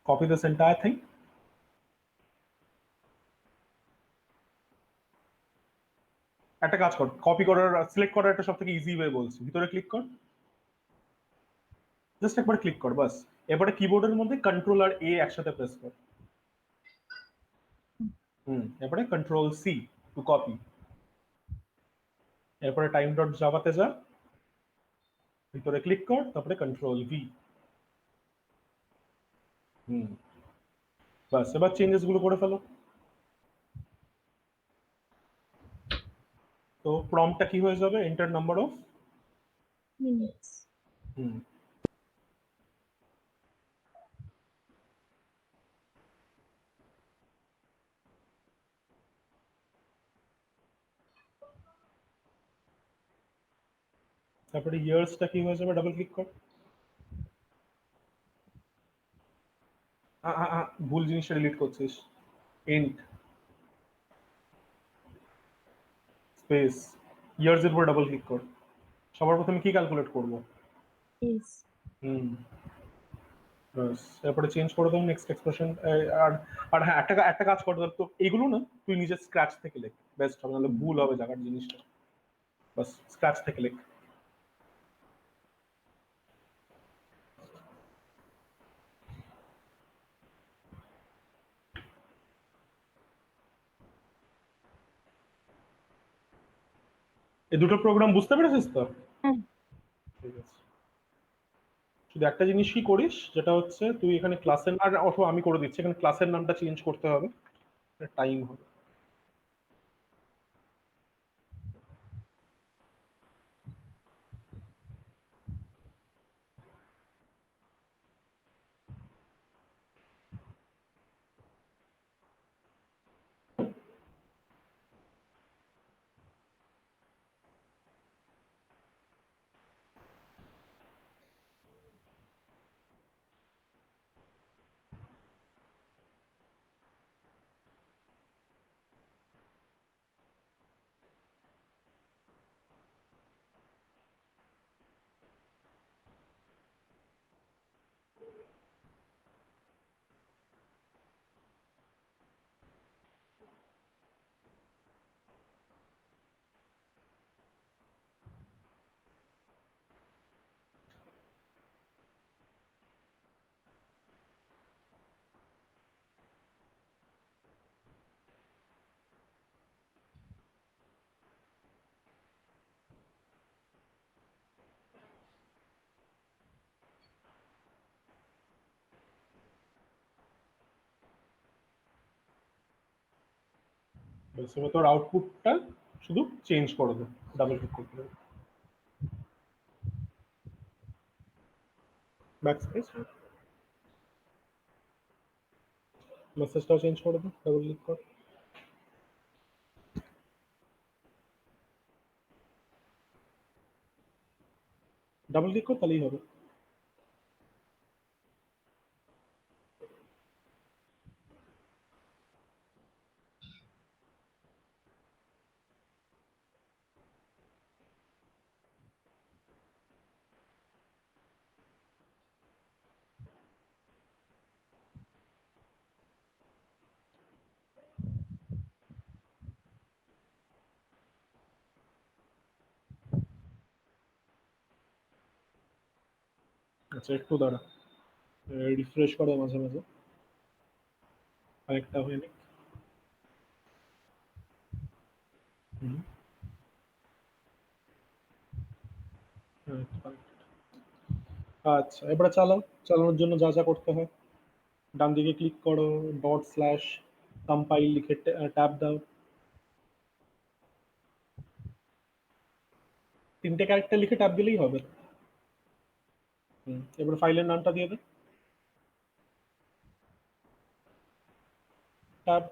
Copy this entire thing. একটা কাজ কর, কপি করার সিলেক্ট করার একটা সব থেকে ইজি ওয়ে বলছি, ভিতরে ক্লিক কর, জাস্ট একবার ক্লিক কর বাস। এবারে কিবোর্ডের মধ্যে কন্ট্রোল আর এ একসাথে প্রেস কর। এরপরে কন্ট্রোল সি টু কপি। এরপরে টাইম ডট জাভাতে যা, ভিতরে ক্লিক কর, তারপরে কন্ট্রোল ভি। হুম, বাস এবার চেঞ্জেস গুলো করে ফেলো। তো প্রম্পটটা কি হয়ে যাবে, এন্টার নাম্বার অফ। মিনিটস। হুম, তারপরে ইয়ার্সটা কি হয়ে যাবে, ডাবল ক্লিক কর। ভুল জিনিসটা ডিলিট করছিস। এন্ড স্পেস ইয়ার্স এর উপর ডাবল ক্লিক কর। সবার প্রথমে কি ক্যালকুলেট করব? Yes. হুম। ব্যাস, তারপরে চেঞ্জ করে দাও নেক্সট এক্সপ্রেশন। আর আর হ্যাঁ, একটা একটা কাজ কর, তো এইগুলো না তুই নিজের স্ক্র্যাচ থেকে লেখ, বেস্ট হবে, নাহলে ভুল হবে জায়গার জিনিসটা। বাস স্ক্র্যাচ থেকে লেখ। এই দুটো প্রোগ্রাম বুঝতে পেরেছিস তো? হ্যাঁ। ঠিক আছে। শুধু একটা জিনিসই করিস, যেটা হচ্ছে তুই এখানে ক্লাসের, আর অথবা আমি করে দিচ্ছি, এখানে ক্লাসের নামটা চেঞ্জ করতে হবে, টাইম হবে। ব্যাস, এবার তোর আউটপুটটা শুধু চেঞ্জ করে দে, ডাবল ক্লিক করতে হবে। ব্যাক স্পেস, মেসেজটাও চেঞ্জ করে দে, ডাবল ক্লিক কর। ডাবল ক্লিক কর, তাহলেই হবে। আচ্ছা, একটু দাঁড়া, রিফ্রেশ করে মাঝে মাঝে, আরেকটা হয়ে নে। হুম, হ্যাঁ, একটু correct। আচ্ছা, এবারে চালাও। চালানোর জন্য যা যা করতে হয়, ডান দিকে ক্লিক করো, ডট স্ল্যাশ কম্পাইল লিখে ট্যাব দাও। তিনটে ক্যারেক্টার লিখে ট্যাব দিলেই হবে। এবার ফাইলের নামটা দিয়ে দে, ট্যাব।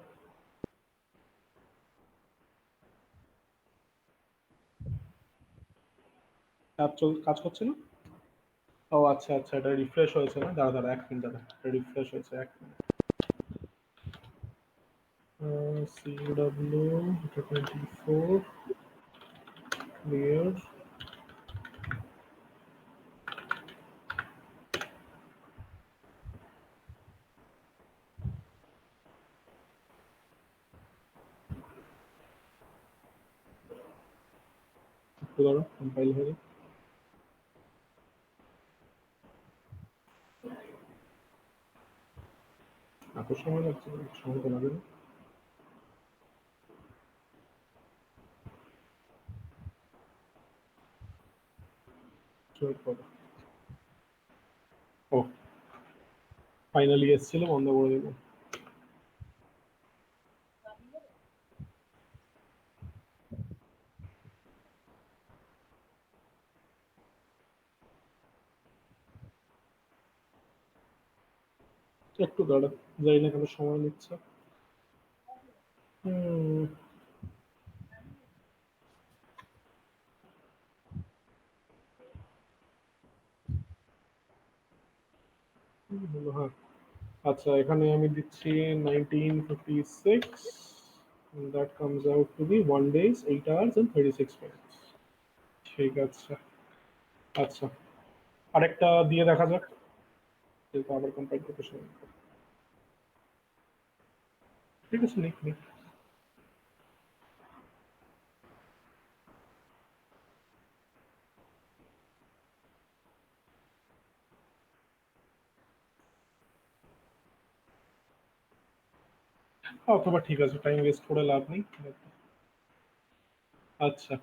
ট্যাব কাজ করছে না? ও আচ্ছা আচ্ছা, এটা রিফ্রেশ হয়েছে না, দাঁড়া দাঁড়া, এক মিনিট দাঁড়া, রিফ্রেশ হয়েছে, এক মিনিট। সিডব্লিউ, এটা 24 ক্লিয়ার। একটু দাঁড়া, কম্পাইল হয়ে যাবে। এত সময় লাগছে? সময় তো লাগে না। চল করো। ও, ফাইনালি এসেছিল, বন্ধ করে দেবো। একটু দাঁড়া, জানি না কেন সময় নিচ্ছে। হুম, হলো, হ্যাঁ। আচ্ছা, এখানে আমি দিচ্ছি 1956, that comes out to be 1 days 8 hours and 36 minutes। ঠিক আছে। আচ্ছা, আরেকটা দিয়ে দেখা যাক, আবার কম্পাইল করতে সময় লাগবে। ঠিক আছে, নিক নিক। অথবা ঠিক আছে, টাইম ওয়েস্ট করে লাভ নেই। আচ্ছা,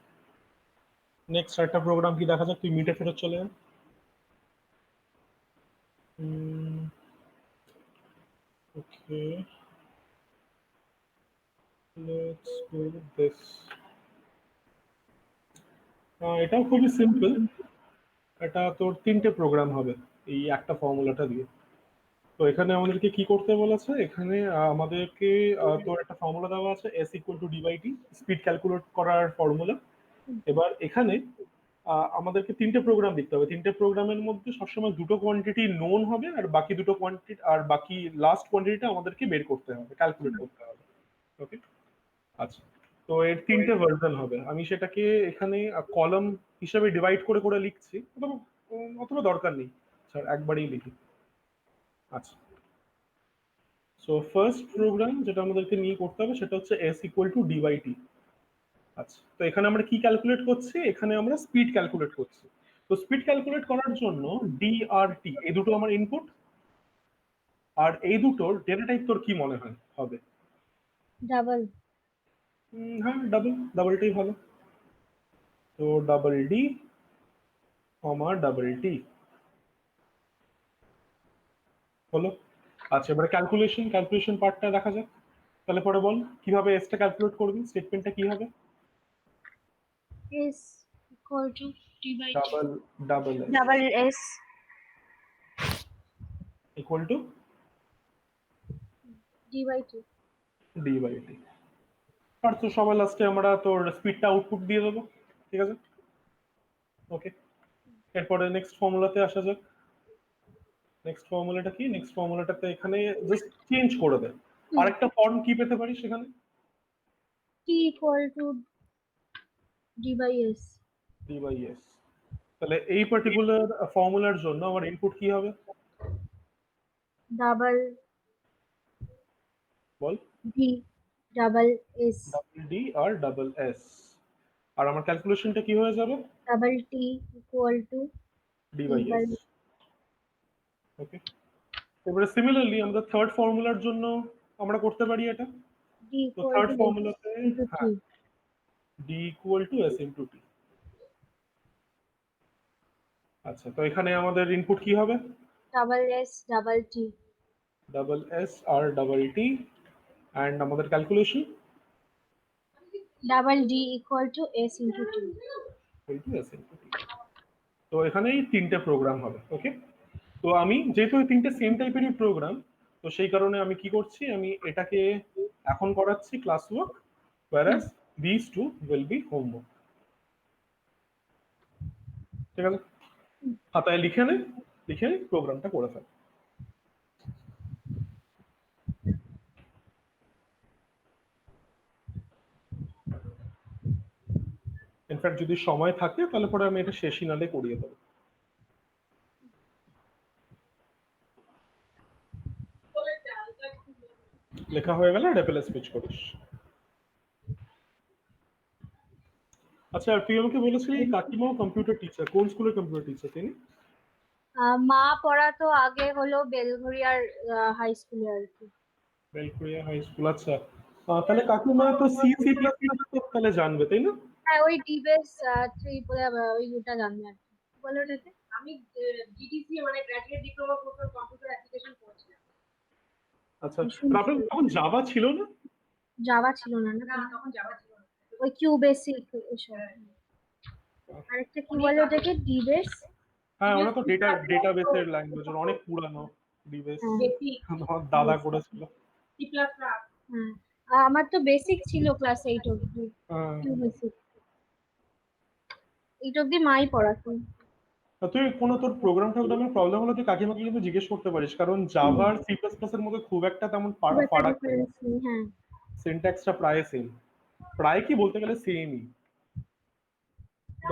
নেক্সট একটা প্রোগ্রাম কি দেখা যাক, তুই মিটে ফেরত চলে যা। ওকে, লেটস ডু দিস। এটাও খুবই সিম্পল। এটা তোর তিনটে প্রোগ্রাম হবে এই একটা ফর্মুলাটা দিয়ে। তো এখানে আমাদেরকে কি করতে বলেছে, এখানে আমাদেরকে তোর একটা ফর্মুলা দেওয়া আছে, S equal to D by T, speed calculate করার ফর্মুলা। এবার এখানে আমাদেরকে তিনটে প্রোগ্রাম লিখতে হবে। তিনটে প্রোগ্রামের মধ্যে সবসময় দুটো কোয়ান্টিটি নোন হবে, আর বাকি দুটো কোয়ান্টিটি, আর বাকি লাস্ট কোয়ান্টিটিটা আমাদেরকে বের করতে হবে, ক্যালকুলেট করতে হবে। ওকে, আচ্ছা। তো এর তিনটে ভার্সন হবে, আমি সেটাকে এখানে কলাম হিসাবে ডিভাইড করে করে লিখছি, অথবা অথবা দরকার নেই, স্যার একবারেই লিখি। আচ্ছা, সো ফার্স্ট প্রোগ্রাম যেটা আমাদেরকে নিয়ে করতে হবে সেটা হচ্ছে S equal to D by T. আচ্ছা, তো এখানে আমরা কি ক্যালকুলেট করছি, এখানে আমরা স্পিড ক্যালকুলেট করছি। তো স্পিড ক্যালকুলেট করার জন্য ডি আর টি এই দুটো আমার ইনপুট, আর এই দুটোর ডেটা টাইপ তোর কি মনে হয় হবে? ডাবল। হ্যাঁ, ডাবল, ডাবলটাই ভালো। তো ডাবল ডি কমা ডাবল টি হলো। আচ্ছা, এবারে ক্যালকুলেশন পার্টটা দেখা যাক। তাহলে পরে বল কিভাবে এসটা ক্যালকুলেট করবি, স্টেটমেন্টটা কি হবে? S equal to D by T. Double double S double S equal to D by T. D by T. আর তো সবার লাস্টে আমরা তোর স্পিডটা আউটপুট দিয়ে দেবো। ঠিক আছে, ওকে। এরপরে নেক্সট ফর্মুলাতে আসা যাক। নেক্সট ফর্মুলাটা কি, নেক্সট ফর্মুলাটাতে এখানে জাস্ট চেঞ্জ করে দে। আরেকটা ফর্ম কি পেতে পারি সেখানে? T equal to D by S. D by S. তাহলে এই পার্টিকুলার ফর্মুলার জন্য আমার ইনপুট কি হবে ডাবল বল? D double S double D আর ডাবল এস। আর আমার ক্যালকুলেশনটা কি হয়ে যাবে? Double T equal to D D by by S. Okay, এবারে সিমিলারলি আমরা থার্ড ফর্মুলার জন্য আমরা করতে পারি এটা। ডি তো ইকুয়াল থার্ড টু এস ফর্মুলাতে, ইন্টু টি। হ্যাঁ, D equal to S into T. আচ্ছা, তো এখানে আমাদের ইনপুট কি হবে? Double S double T. Double S আর ডাবল টি। অ্যান্ড আমাদের calculation double D equal to S into T. S into T. তো এখানে এই তিনটে প্রোগ্রাম হবে। ওকে, তো আমি যেহেতু এই তিনটে সেম টাইপেরই প্রোগ্রাম, তো সেই কারণে আমি কি করছি, আমি এটাকে এখন করাচ্ছি class work, whereas these two will be homework। ঠিক আছে, খাতায় লিখে নে, লিখে প্রোগ্রামটা করে ফেল। ইনফ্যাক্ট যদি সময় থাকে তাহলে পরে আমি এটা শেষই নালে করিয়ে দেবো। লেখা হয়ে গেলে রেপেলে সুইচ করিস। আচ্ছা, আর তুই আমাকে বলেছিলি কাকিমাও কম্পিউটার টিচার, কোন স্কুলের কম্পিউটার টিচার তিনি? মা পড়াতো আগে হলো বেলঘরিয়ার হাই স্কুলে আর কি। বেলকুড়িয়া হাই স্কুল, আচ্ছা। তাহলে কাকিমা তো সি সি প্লাস প্লাস তো তাহলে জানবে, তাই না? হ্যাঁ, ওই ডিবেস 3 বলে ওই ওটা জানবে আর কি। কি বলে ওটাকে? আমি জিডিসি মানে graduate diploma course of computer application করছিলাম। আচ্ছা, আপনার তখন জাভা ছিল না? জাভা ছিল না, না তখন জাভা ছিল না। ওই কিউ বেসিক এসব। আরেকটা কি বলে ওটাকে? ডিবেস। হ্যাঁ, ওরা তো ডেটাবেসের ল্যাঙ্গুয়েজ, অনেক পুরানো ডিবেস। বেসিক। আমার দাদা করেছিল। C plus plus. হ্যাঁ, আমার তো বেসিক ছিল ক্লাস 8 অবধি। হ্যাঁ। কিউ বেসিক 8 অবধি মাই পড়াতো। তা তুই কোনো তোর প্রোগ্রামের প্রবলেম হলে তুই কাকিমাকে কিন্তু জিজ্ঞেস করতে পারিস, কারণ জাভা আর সি প্লাস প্লাস এর মধ্যে খুব একটা তেমন খুব একটা ফারাক নেই। ডিফারেন্স নেই, হ্যাঁ। সিনট্যাক্সটা প্রায় সেম, প্রায় কি বলতে গেলে সেমই,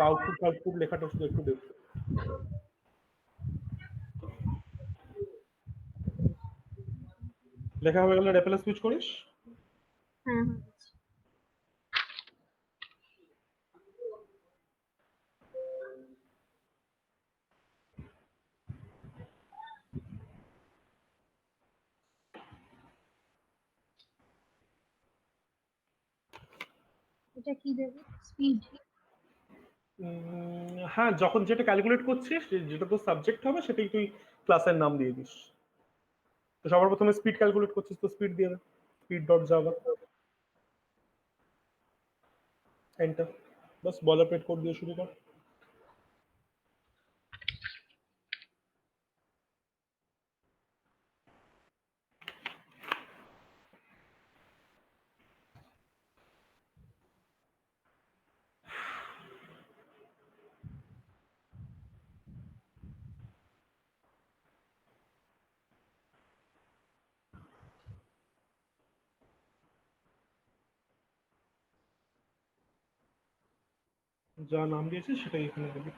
আউটপুট লেখাটা শুধু একটু ডিফারেন্ট। লেখা হয়ে গেলে রেপেলে সুইচ করিস। হ্যাঁ, এটা কি দেবে? স্পিড? হ্যাঁ, যখন যেটা ক্যালকুলেট করছিস, যেটা তোর সাবজেক্ট হবে সেটাই তুই ক্লাসের নাম দিয়ে দিস। তো সবার প্রথমে স্পিড ক্যালকুলেট করছিস তো স্পিড দিয়ে দে, স্পিড ডট জাভা, এন্টার। বাস বলারপেট কোড দিয়ে শুরু কর। যা নাম দিয়েছিস সেটাই এখানে দিবি।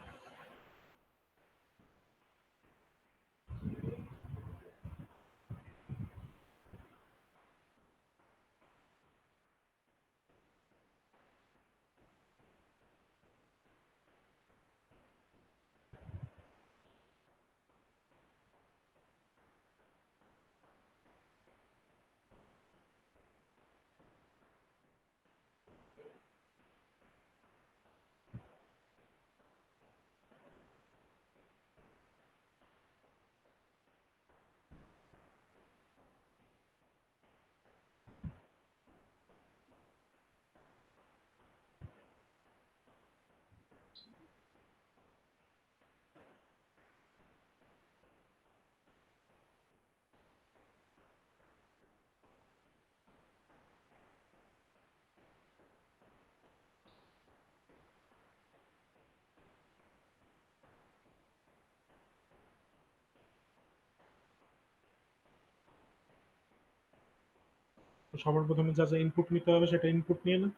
তো সবার প্রথমে যা যা ইনপুট নিতে হবে সেটা ইনপুট নিয়ে না,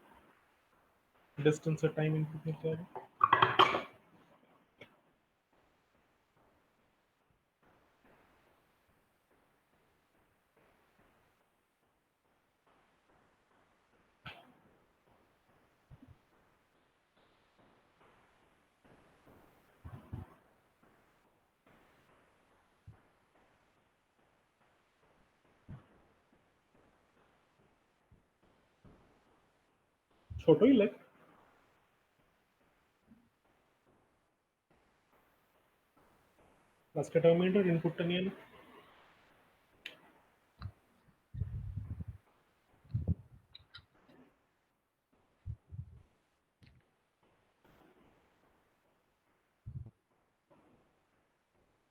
ডিস্টেন্সের টাইম ইনপুট নিতে হবে। ছোটই লেখ। লাস্টে টার্মিনেটর ইনপুটটা নিয়ে নে।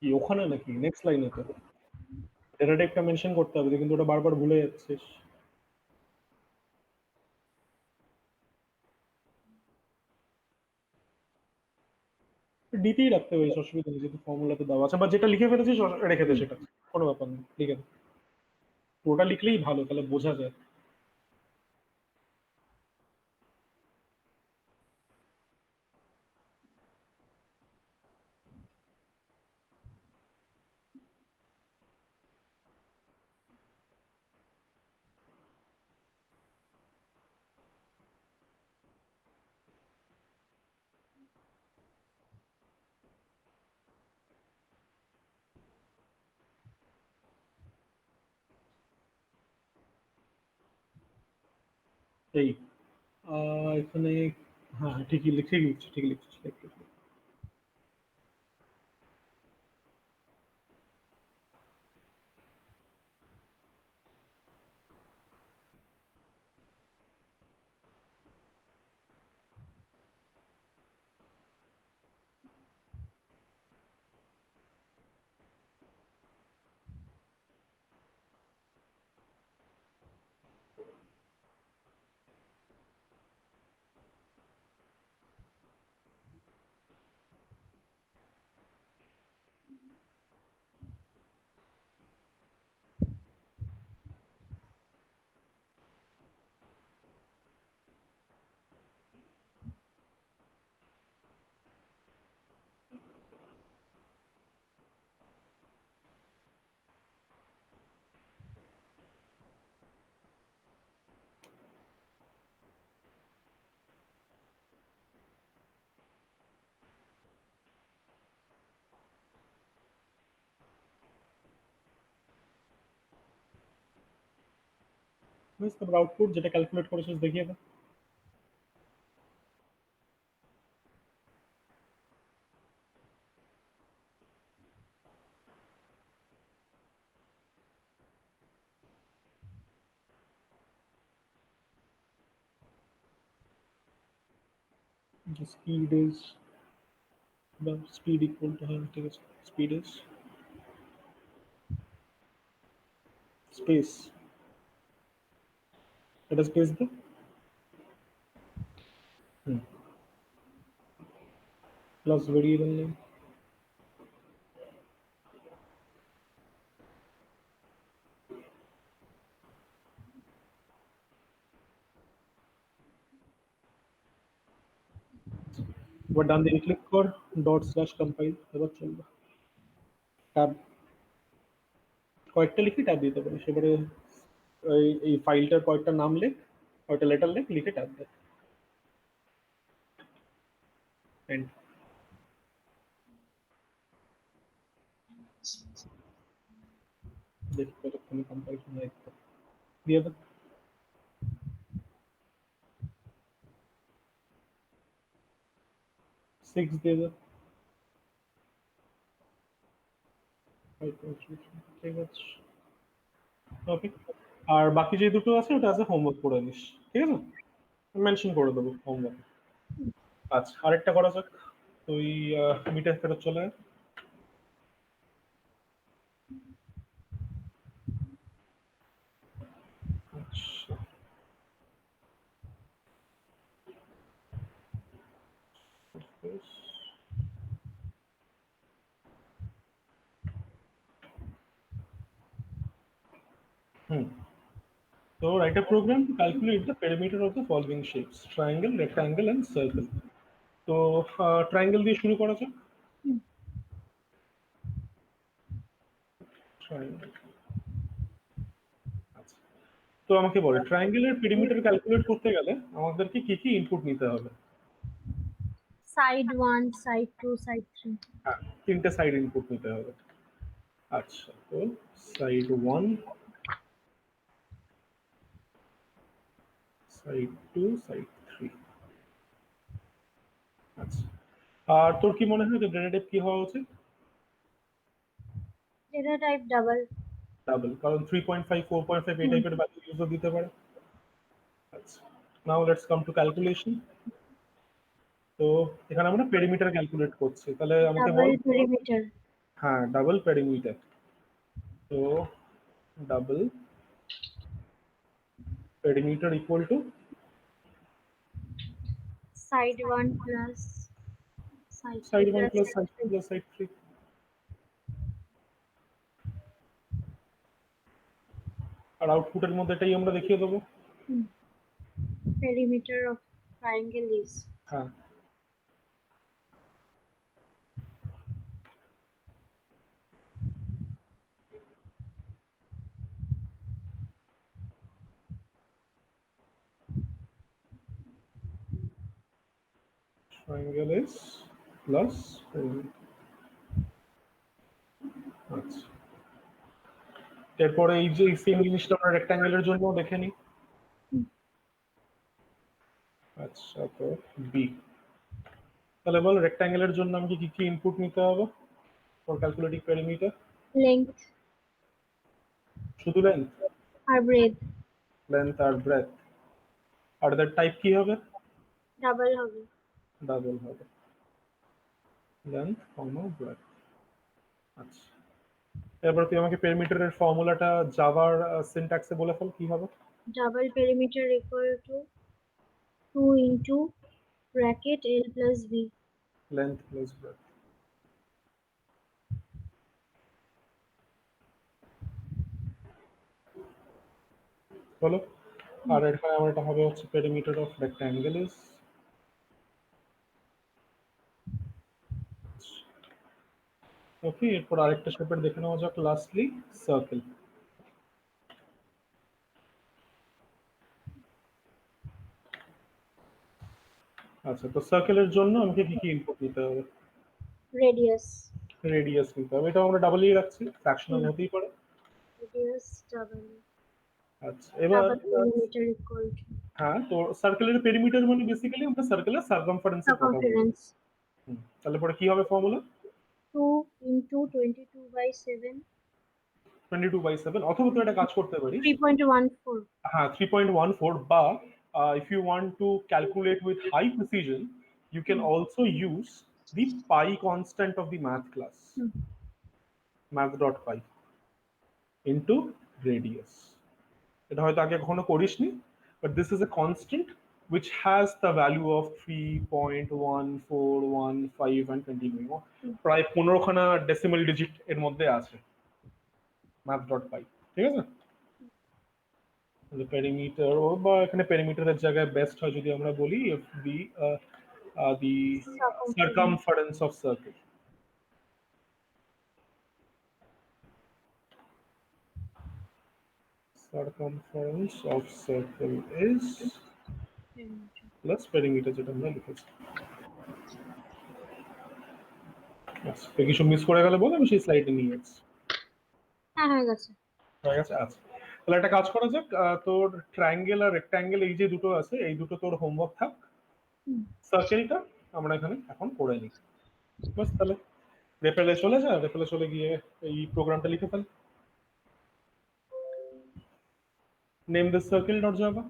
কি ওখানে নাকি নেক্সট লাইনে? তো ডেটা টাইপটা মেনশন করতে হবে, কিন্তু ওটা বারবার ভুলে যাচ্ছিস। ডিতেই রাখতে হবে, অসুবিধা নেই, যেহেতু ফর্মুলাতে দেওয়া আছে, বা যেটা লিখে ফেলেছিস রেখে দে, সেটা কোনো ব্যাপার নেই, লিখে দে। ওটা লিখলেই ভালো, তাহলে বোঝা যায়। এই এখানে, হ্যাঁ হ্যাঁ, ঠিকই লিখে লিখছি, ঠিকই লিখছিস, লিখ, লিখ, লিখ। হয়েছে, তারপর আউটপুট যেটা ক্যালকুলেট করেছিস দেখিয়ে দে। The speed is the speed equal to how it is speed is space, এটা স্পেস দে। প্লাস ভেরিয়েবল নেম, এবার ডান দিকে ক্লিক কর, ডট স্ল্যাশ কম্পাইল, এবার চলবে। ট্যাব কয়েকটা লিখে ট্যাব দিতে পারিস, এবারে এই ফাইলটার কয়েকটা নাম লেখ, কয়েকটা লেটার লেখ, লিখে ট্যাব দে। এন্ড দেখি কতক্ষণে কম্পাইল হয়, দিয়ে দে। 6 দিয়ে দে। ঠিক আছে, ওকে। আর বাকি যে দুটো আছে ওটা আছে হোমওয়ার্ক করে নিস, ঠিক আছে, মেনশন করে দেবো হোমওয়ার্ক। আচ্ছা, আরেকটা করা যাক। তুই মিটে ফেরত চলে আয়। আচ্ছা, হুম, so write a program to calculate the perimeter of the following shapes: triangle, rectangle and circle. তো ট্রায়াঙ্গেল দিয়ে শুরু করা যাক। ট্রায়াঙ্গেল, আচ্ছা। তো আমাকে বল, ট্রায়াঙ্গেলের পেরিমিটার ক্যালকুলেট করতে গেলে আমাদেরকে কি কি ইনপুট নিতে হবে? Side 1, side 2, side 3। হ্যাঁ, তিনটে সাইড ইনপুট নিতে হবে। আচ্ছা, তো সাইড 1, সাইড 2, সাইড 3। আচ্ছা, আর তোর কি মনে হয় যে ডেটা টাইপ কি হওয়া উচিত? Data type double. ডাবল, কারণ 3.5 4.5 এই টাইপের ভ্যালু ইউজার দিতে পারে। আচ্ছা, now let's come to calculation. তো এখানে আমরা পেরিমিটার ক্যালকুলেট করছি, তাহলে আমাকে ডাবল বল। পেরিমিটার। হ্যাঁ, ডাবল পেরিমিটার। তো double perimeter equal to side 1 plus side 3 side 1 plus plus side side 2 3। Plus side 3। আর আউটপুটের মধ্যে এটাই আমরা দেখিয়ে দেবো। Perimeter of triangle is হ্যাঁ, ট্রায়াঙ্গেল ইজ প্লাস পেরিমিটার। আচ্ছা, এরপরে এই যে সেম জিনিসটা আমরা রেক্ট্যাঙ্গেলের জন্য দেখে নিই। আচ্ছা, তো বি, তাহলে বল রেক্ট্যাঙ্গেলের জন্য আমাকে কি কি ইনপুট নিতে হবে ফর ক্যালকুলেটিং পেরিমিটার? length শুধু লেন্থ? আর breadth লেন্থ আর ব্রেথ। আর তার টাইপ কি হবে? ডাবল হবে। ডাবল হবে, লেন্থ কমা ব্রেথ। আচ্ছা, এবার তুই আমাকে পেরিমিটারের ফর্মুলাটা জাভার সিনট্যাক্সে বলে ফেল, কি হবে? Double perimeter equal to 2 into bracket L plus B. Length plus breadth. বলো। আর এখানে আমার এটা হবে হচ্ছে perimeter of rectangle is, okay. এরপর আরেকটা শেপের দেখে নেওয়া যাক, লাস্টলি সার্কেল। আচ্ছা, তো সার্কেলের জন্য আমাকে কি কি ইনপুট নিতে হবে? Radius. রেডিয়াস নিতে হবে, এটা আমরা ডাবলই রাখছি, ফ্র্যাকশনাল হতেই পারে। Radius double. আচ্ছা, এবার আবার পেরিমিটার ইকুয়াল টু হ্যাঁ, তো সার্কেলের পেরিমিটার মানে বেসিক্যালি আমরা সার্কেলের সার্কামফারেন্সের কথা বলি। সার্কামফারেন্স তাহলে পরে কি হবে ফর্মুলা? 2 ইনটু 22/7 22/7, অথবা তুই একটা কাজ করতে পারিস। 3.14 হ্যাঁ, 3.14, বা if you want to calculate with high precision, you can also use the pi constant of the math class, math.pi into radius. এটা হয়তো আগে কখনো করিসনি, but this is a constant which has the value of 3.1415 and continuing on. প্রায় 15খানা decimal digit এর মধ্যে আছে math.pi, ঠিক আছে? পেরিমিটার, বা এখানে পেরিমিটারের জায়গায় বেস্ট হয় যদি আমরা বলি the circumference circumference of circle. Circumference of circle is plus perimeter, যেটা আমরা লিখেছি। কিছু মিস করে গেলে বল, আমি সেই স্লাইডে নিয়ে যাচ্ছি। হ্যাঁ হয়ে গেছে। হয়ে গেছে, আচ্ছা। তাহলে একটা কাজ করা যাক, তোর ট্রায়াঙ্গেল আর রেক্ট্যাঙ্গেল এই যে দুটো আছে, এই দুটো তোর হোমওয়ার্ক থাক। সার্কেলটা আমরা এখানে এখন করে নিই, বাস। তাহলে রেপেলে চলে যা, রেপেলে চলে গিয়ে এই প্রোগ্রামটা লিখে ফেল। Name this circle dot Java.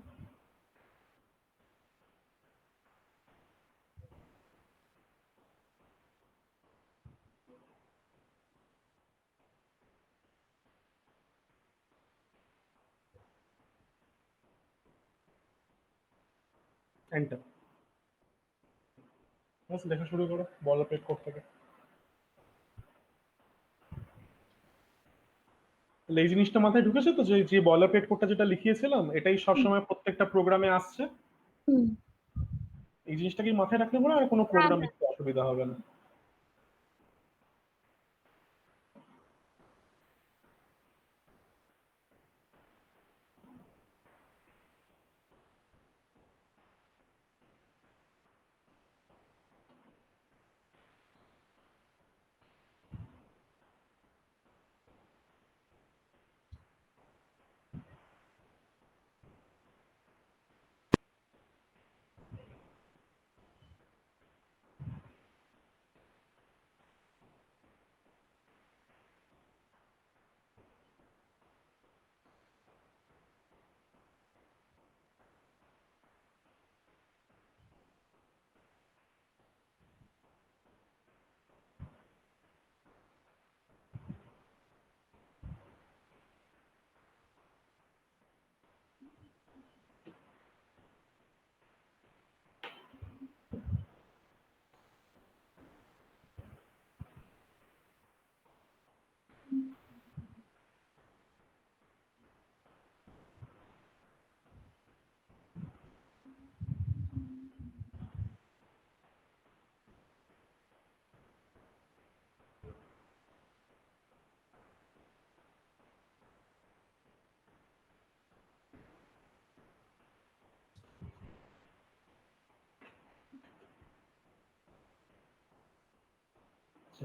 Enter. বাস, লেখা শুরু করো বল পেট কোড থেকে। তাহলে এই জিনিসটা মাথায় ঢুকেছে তো, যে যে বয়লার পেট কোডটা যেটা লিখিয়েছিলাম, এটাই সবসময় প্রত্যেকটা প্রোগ্রামে আসছে। এই জিনিসটাকে মাথায় রাখলে পরে আর কোনো প্রোগ্রাম লিখতে অসুবিধা হবে না।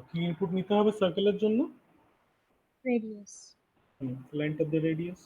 কি ইনপুট নিতে হবে সার্কেলের জন্য? Radius length of the radius.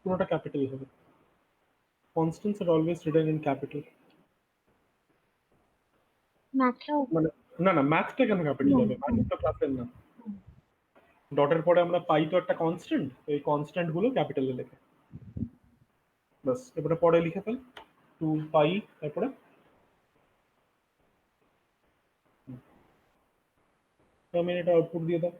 পুরোটা ক্যাপিটাল হবে। Constants are always written in capital. ম্যাথটাও মানে না না, ম্যাথটা কেন ক্যাপিটাল হবে? ম্যাথ তো ক্লাসের না। ডটের পরে আমরা পাই তো একটা কনস্ট্যান্ট, এই কনস্ট্যান্ট গুলো ক্যাপিটালে লেখে বাস। এবারে পরে লিখে ফেল 2 পাই, তারপরে আমি এটা আউটপুট দিয়ে দাও।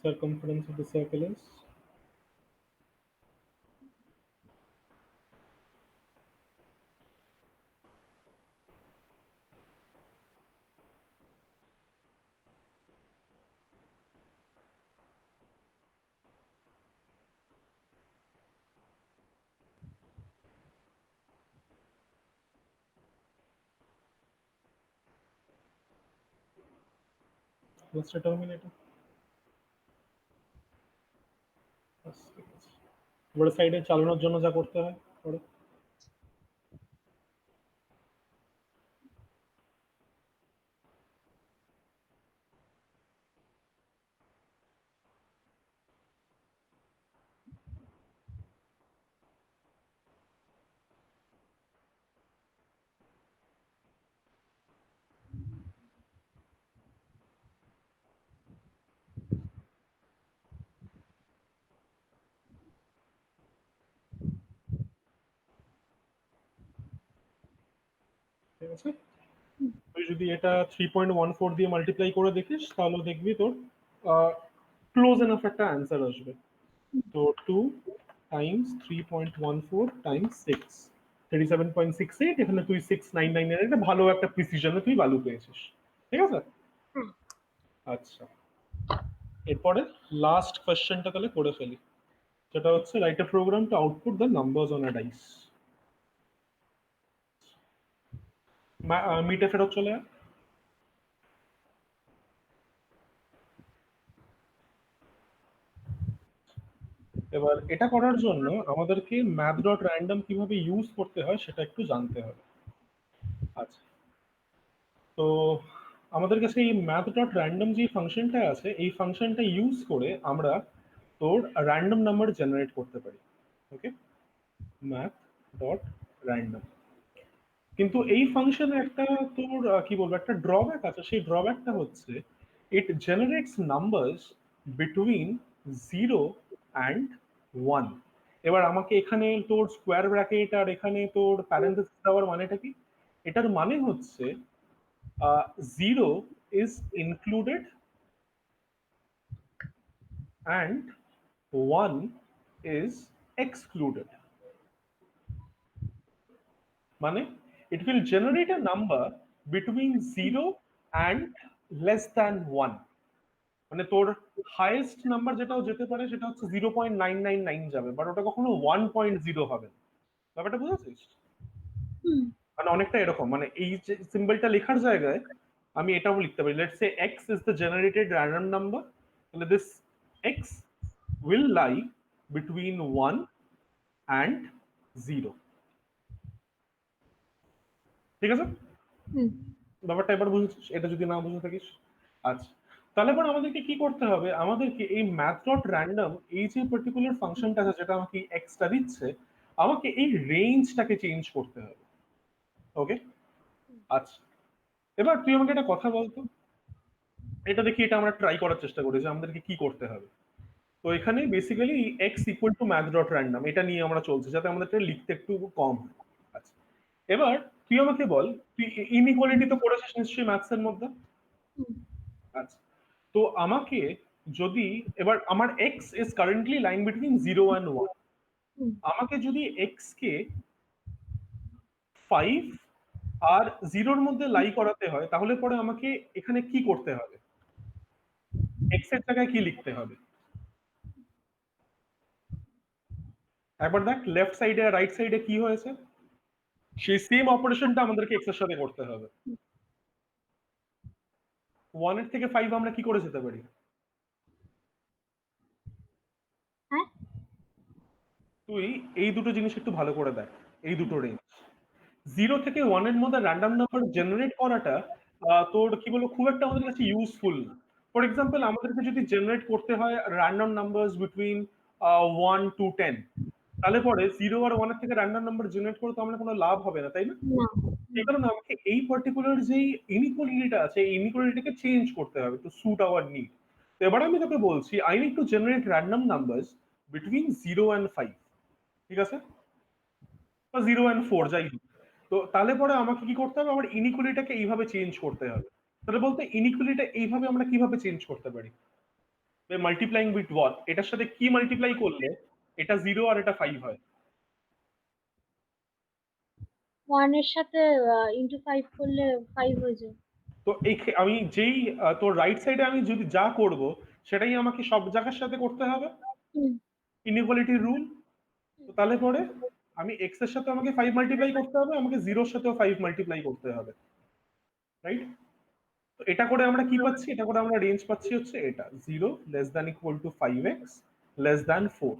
Circumference of the circle is let's determine এটা। বাস, ঠিক আছে। এবারে সাইডে চালানোর জন্য যা করতে হয় করো। ঠিক আছে, তুই যদি এটা 3.14 দিয়ে মাল্টিপ্লাই করে দেখিস তাহলে দেখবি তোর ক্লোজ এনাফ একটা অ্যান্সার আসবে। তো 2 টাইমস 3.14 টাইমস 6, 37.68। এখানে তুই 699 এর একটা ভালো একটা প্রিসিশনে তুই ভ্যালু পেয়েছিস। ঠিক আছে, আচ্ছা। এরপরে লাস্ট কোশ্চেনটা তাহলে করে ফেলি, সেটা হচ্ছে write a program to output the numbers on a dice. মিটে ফেরত চলে আয়। এবার এটা করার জন্য আমাদেরকে ম্যাথ ডট র্যান্ডম কিভাবে ইউজ করতে হয় সেটা একটু জানতে হবে। আচ্ছা, তো আমাদের কাছে এই ম্যাথ ডট র্যান্ডম যে ফাংশনটা আছে, এই ফাংশনটা ইউজ করে আমরা তোর র্যান্ডম নাম্বার জেনারেট করতে পারি। ওকে, ম্যাথ ডট র্যান্ডম। কিন্তু এই ফাংশনে একটা তোর কি বলবো একটা ড্রব্যাক আছে। সেই ড্রব্যাকটা হচ্ছে it generates numbers between 0 and 1। এবার আমাকে এখানে তোর স্কোয়ার ব্র্যাকেট আর এখানে তোর প্যারেন্থেসিস দেওয়ার মানেটা কি? এটার মানে হচ্ছে 0 is included and 1 is excluded. মানে it will generate a number between 0 and less than 1। মানে তোর হাইয়েস্ট নাম্বার যেটাও যেতে পারে সেটা হচ্ছে 0.999 যাবে, বাট ওটা কখনো 1.0 হবে না। ব্যাপারটা বুঝেছিস? মানে অনেকটা এরকম, মানে এই যে সিম্বলটা লেখার জায়গায় আমি এটাও লিখতে পারি, let's say X is the generated random number, তাহলে this X will lie between 1 and 0। ঠিক আছে, ব্যাপারটা এবার বুঝেছিস? এটা যদি না বুঝে থাকিস, আচ্ছা, তাহলে এবার আমাদেরকে কি করতে হবে? আমাদেরকে এই ম্যাথ ডট র্যান্ডম এই যে পার্টিকুলার ফাংশনটা আছে যেটা আমাকে এক্সটা দিচ্ছে, আমাকে এই রেঞ্জটাকে চেঞ্জ করতে হবে। ওকে, আচ্ছা, এবার তুই আমাকে একটা কথা বলতো, এটা দেখি, এটা আমরা ট্রাই করার চেষ্টা করি যে আমাদেরকে কি করতে হবে। তো এখানে basically x equal to math dot random এটা নিয়ে আমরা চলছি, যাতে আমাদের লিখতে একটু কম হয়। আচ্ছা, এবার তুই আমাকে বল, তুই ইনইকুয়ালিটি তো পড়েছিস নিশ্চয়ই ম্যাথস এর মধ্যে। আচ্ছা, তো আমাকে যদি এবার আমার x is currently line between 0 and 1, আমাকে যদি এক্স কে 5 আর 0-র মধ্যে লাই করাতে হয়, তাহলে পরে আমাকে এখানে কি করতে হবে? এক্স এর জায়গায় কি লিখতে হবে? একবার দেখ লেফট সাইডে আর রাইট সাইডে কি হয়েছে, সেই সেম অপারেশনটা আমাদেরকে এক্স এর সাথে করতে হবে। 1 এর থেকে 5 আমরা কি করে যেতে পারি? হ্যাঁ তুই এই দুটো জিনিস একটু ভালো করে দেখ, এই দুটো রেঞ্জ 0 থেকে 1 এর মধ্যে র্যান্ডম নাম্বার জেনারেট করাটা তোর কি বলবো খুব একটা আমাদের কাছে ইউজফুল না। ফর এক্সাম্পল আমাদেরকে যদি জেনারেট করতে হয় র্যান্ডম নাম্বারস বিটুইন 1 টু 10, তাহলে পরে 0 আর 1 এর থেকে র্যান্ডম নাম্বার জেনারেট করে তো আমরা কোনো লাভ হবে না, তাই না? না সেই কারণে আমাকে এই পার্টিকুলার যেই ইনইকুয়ালিটিটা আছে এই ইনইকুয়ালিটিকে চেঞ্জ করতে হবে টু স্যুট আওয়ার নিড। তো এবার আমি তোকে বলছি I need to generate random numbers between 0 and 5, ঠিক আছে, বা 0 অ্যান্ড 4 যাই হোক। তো তাহলে পরে আমাকে কি করতে হবে, আমার ইনইকুয়ালিটিটাকে এইভাবে চেঞ্জ করতে হবে। তাহলে বলতে ইনইকুয়ালিটিটা এইভাবে আমরা কিভাবে চেঞ্জ করতে পারি? মাল্টিপ্লাইং উইথ হোয়াট, এটার সাথে কি মাল্টিপ্লাই করলে এটা 0 আর এটা 5 হয়? 1 এর সাথে ইন্টু 5 করলে 5 হয়ে যায়। তো আমি যেই তোর রাইট সাইডে আমি যদি যা করব সেটাই আমাকে সব জায়গার সাথে করতে হবে, হুম ইনইকুয়ালিটির রুল। তো তাহলে পরে আমি এক্স এর সাথে আমাকে 5 মাল্টিপ্লাই করতে হবে, আমাকে 0 এর সাথেও 5 মাল্টিপ্লাই করতে হবে, রাইট? তো এটা করে আমরা কি পাচ্ছি, এটা করে আমরা রেঞ্জ পাচ্ছি হচ্ছে এটা 0 less than equal to 5x less than 4।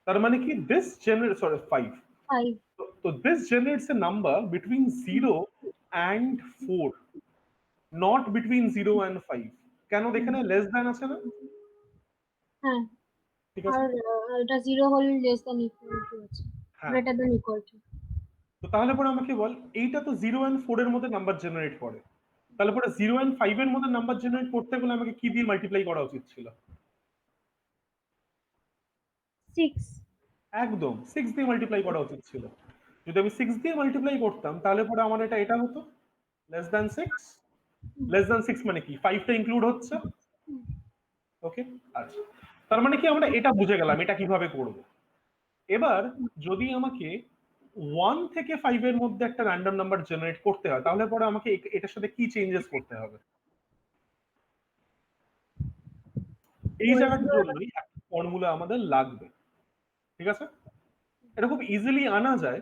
তার মানে কি দিস জেনারেট, সরি 5, 5 তো this generates A number between 0 and 4, not between 0 and 5। কেন, এখানে লেস দ্যান আছে না? হ্যাঁ ঠিক আছে। আর এটা 0 হলে লেস দ্যান ইকুয়াল টু আছে, হ্যাঁ, গ্রেটার দ্যান ইকুয়াল টু। তো তাহলে পরে আমাকে বল এইটা তো 0 and 4 এর মধ্যে নাম্বার জেনারেট করে, তাহলে পরে 0 and 5 এর মধ্যে নাম্বার জেনারেট করতে গেলে আমাকে কি দিয়ে মাল্টিপ্লাই করা উচিত ছিল? 6 একদম 6 দিয়ে মাল্টিপ্লাই করা উচিত ছিল। যদি আমি 6 দিয়ে মাল্টিপ্লাই করতাম তাহলে পরে আমার এটা হতো লেস দ্যান 6। লেস দ্যান 6 মানে কি 5টা ইনক্লুড হচ্ছে, ওকে। আচ্ছা, তার মানে কি আমরা এটা বুঝে গেলাম এটা কিভাবে করব। এবার যদি আমাকে 1 থেকে 5 এর মধ্যে একটা র্যান্ডম নাম্বার জেনারেট করতে হয় তাহলে পরে আমাকে এটার সাথে কি চেঞ্জেস করতে হবে? এই জায়গাটার জন্যই একটা ফর্মুলা আমাদের লাগবে, ঠিক আছে? এটা খুব ইজিলি আনা যায়,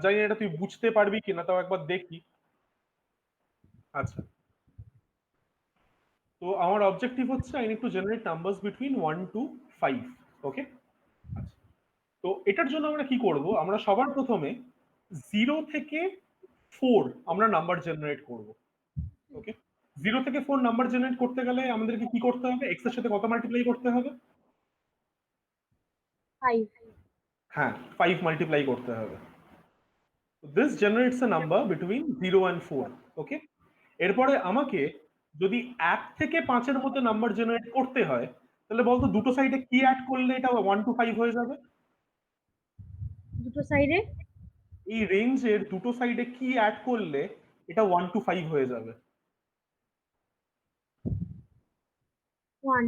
জানি না এটা তুই বুঝতে পারবি কিনা, তাও একবার দেখি। আচ্ছা, তো আমার অবজেক্টিভ হচ্ছে I need to generate numbers between 1 to 5, okay. আচ্ছা, তো এটার জন্য আমরা কি করব, আমরা সবার প্রথমে 0 থেকে 4 আমরা নাম্বার জেনারেট করব, ওকে। 0 থেকে 4 নাম্বার জেনারেট করতে গেলে আমাদেরকে কি করতে হবে, এক্স এর সাথে কত মাল্টিপ্লাই করতে হবে? 5 হ্যাঁ, 5 মাল্টিপ্লাই করতে হবে। This generates A number between 0 and 4, ওকে। এরপরে আমাকে যদি 1 থেকে 5 এর মধ্যে নাম্বার জেনারেট করতে হয় তাহলে বলতো দুটো সাইডে কি অ্যাড করলে এটা 1 টু 5 হয়ে যাবে? দুটো সাইডে এই রেঞ্জের দুটো সাইডে কি অ্যাড করলে এটা 1 টু 5 হয়ে যাবে? 1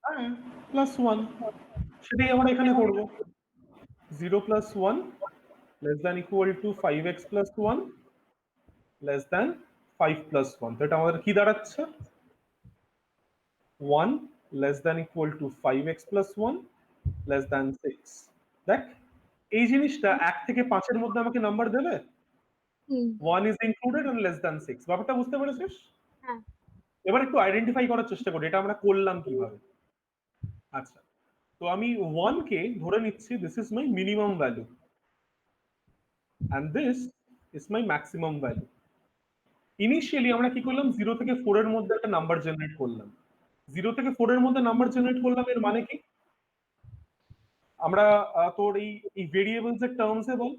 হ্যাঁ, প্লাস 1, সেটাই আমরা এখানে করব। 0 plus 1 less than equal to 5x plus 1 less than 5 plus 1। তো এটা আমাদের কি দাঁড়াচ্ছে? 1 less than equal to 5x plus 1 less than 6। দেখ, এই জিনিসটা 1 থেকে 5 এর মধ্যে আমাকে নাম্বার দেবে, হুম 1 is included and less than 6। ব্যাপারটা বুঝতে পেরেছিস? হ্যাঁ এবার একটু আইডেন্টিফাই করার চেষ্টা করি এটা আমরা করলাম কিভাবে। আচ্ছা, তো আমি 1 কে ধরে নিচ্ছি this is my minimum value and this is my maximum value। Initially আমরা কি করলাম, 0 থেকে 4 এর মধ্যে একটা নাম্বার জেনারেট করলাম। 0 থেকে 4 এর মধ্যে নাম্বার জেনারেট করলাম এর মানে কি? আমরা তোর এই ভেরিয়েবলস এর টার্মস এ বল।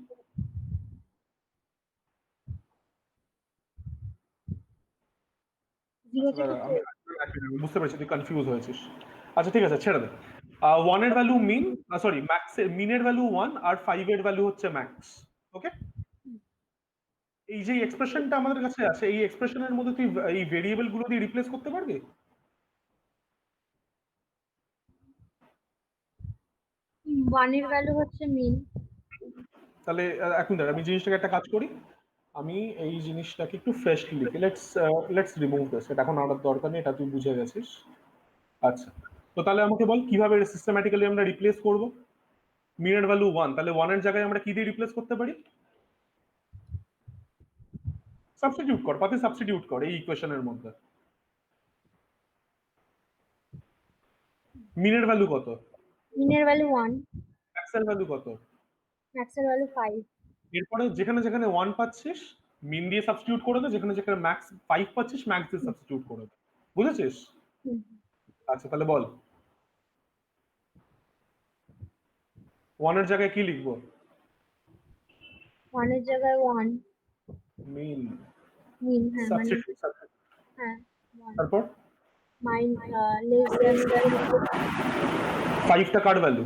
0 আচ্ছা থেকে দাঁড়া, 4 আমি বুঝতে পেরেছি তুই কনফিউজ হয়েছিস। আচ্ছা ঠিক আছে, ছেড়ে দে। 1 এর ভ্যালু মিন, সরি ম্যাক্স, এর মিনের ভ্যালু 1 আর 5 এর ভ্যালু হচ্ছে ম্যাক্স, ওকে। এই যে এক্সপ্রেশনটা আমাদের কাছে আছে এই এক্সপ্রেশনের মধ্যে তুই এই ভেরিয়েবল গুলো দিয়ে রিপ্লেস করতে পারবি? 1 এর ভ্যালু হচ্ছে মিন। তাহলে এখন দাঁড়া, আমি জিনিসটাকে একটা কাজ করি, আমি এই জিনিসটাকে একটু ফ্রেশলি লিখি। লেটস রিমুভ দিস, এটা এখন আর দরকার নেই, এটা তুই বুঝে গেছিস। আচ্ছা, তো তাহলে আমাকে বল কিভাবে সিস্টেম্যাটিক্যালি আমরা রিপ্লেস করব। মিনের ভ্যালু 1, তাহলে 1 এর জায়গায় আমরা কি দিয়ে রিপ্লেস করতে পারি? সাবস্টিটিউট কর, পাতে সাবস্টিটিউট কর এই ইকুয়েশনের মধ্যে। মিনের ভ্যালু কত? মিনের ভ্যালু 1, ম্যাক্সের ভ্যালু কত? ম্যাক্সের ভ্যালু 5। এরপরে যেখানে যেখানে 1 পাচ্ছিস মিন দিয়ে সাবস্টিটিউট করে দে, যেখানে যেখানে ম্যাক্স 5 পাচ্ছিস ম্যাক্স দিয়ে সাবস্টিটিউট করে দে। বুঝেছিস? আচ্ছা তাহলে বল 1 এর জায়গায় কি লিখবো? 1 এর জায়গায় 1, মিন মিন, হ্যাঁ মানে সাবস্টিটিউট। হ্যাঁ 1, তারপর মাইন লেস দ্যান 5 টা কার ভ্যালু?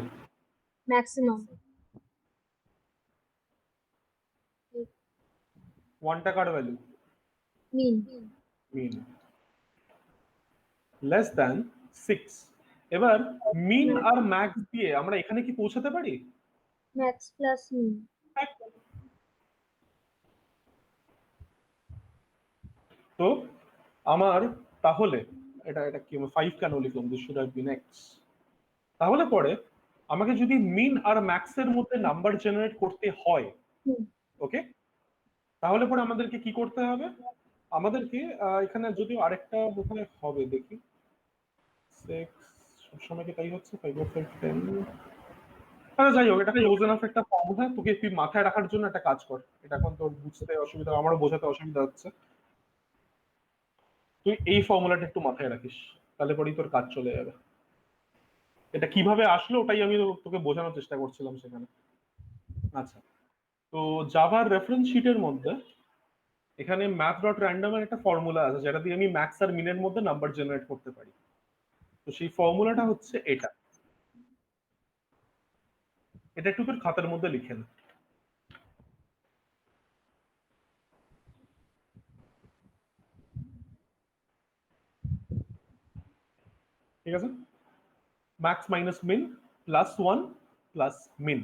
ম্যাক্সিমাম, 1 টা কার ভ্যালু? মিন, মিন লেস দ্যান 6। এবার মিন আর ম্যাক্স দিয়ে আমরা এখানে কি পৌঁছাতে পারি? ম্যাক্স প্লাস মিন। তো আমার তাহলে এটা এটা কি 5 কেন লিখলাম? This should have been x। তাহলে পরে আমাকে যদি মিন আর ম্যাক্স এর মধ্যে নাম্বার জেনারেট করতে হয়, ওকে, তাহলে পরে আমাদেরকে কি করতে হবে? আমাদেরকে এখানে যদিও আরেকটা বোধহয় হবে, দেখি 6 সবসময় কি তাই হচ্ছে? 5 আর 5 10। আচ্ছা যাই হোক, এটা ক্লোজ এনাফ একটা ফর্মুলা, তোকে তুই মাথায় রাখার জন্য একটা কাজ কর। এটা এখন তোর বুঝতে অসুবিধা, আমারও বোঝাতে অসুবিধা হচ্ছে। তুই এই ফর্মুলাটা একটু মাথায় রাখিস, তাহলে পরেই তোর কাজ চলে যাবে। এটা কিভাবে আসলো ওটাই আমি তোকে বোঝানোর চেষ্টা করছিলাম সেখানে। আচ্ছা, তো জাভার রেফারেন্স শিটের মধ্যে এখানে ম্যাথ ডট র্যান্ডম এর একটা ফর্মুলা আছে যেটা দিয়ে আমি ম্যাক্স আর মিনের মধ্যে নাম্বার জেনারেট করতে পারি। তো সেই ফর্মুলাটা হচ্ছে এটা। এটা একটু তোর খাতার মধ্যে লিখে নে। ঠিক আছে? ম্যাক্স মাইনাস মিন প্লাস 1 প্লাস মিন।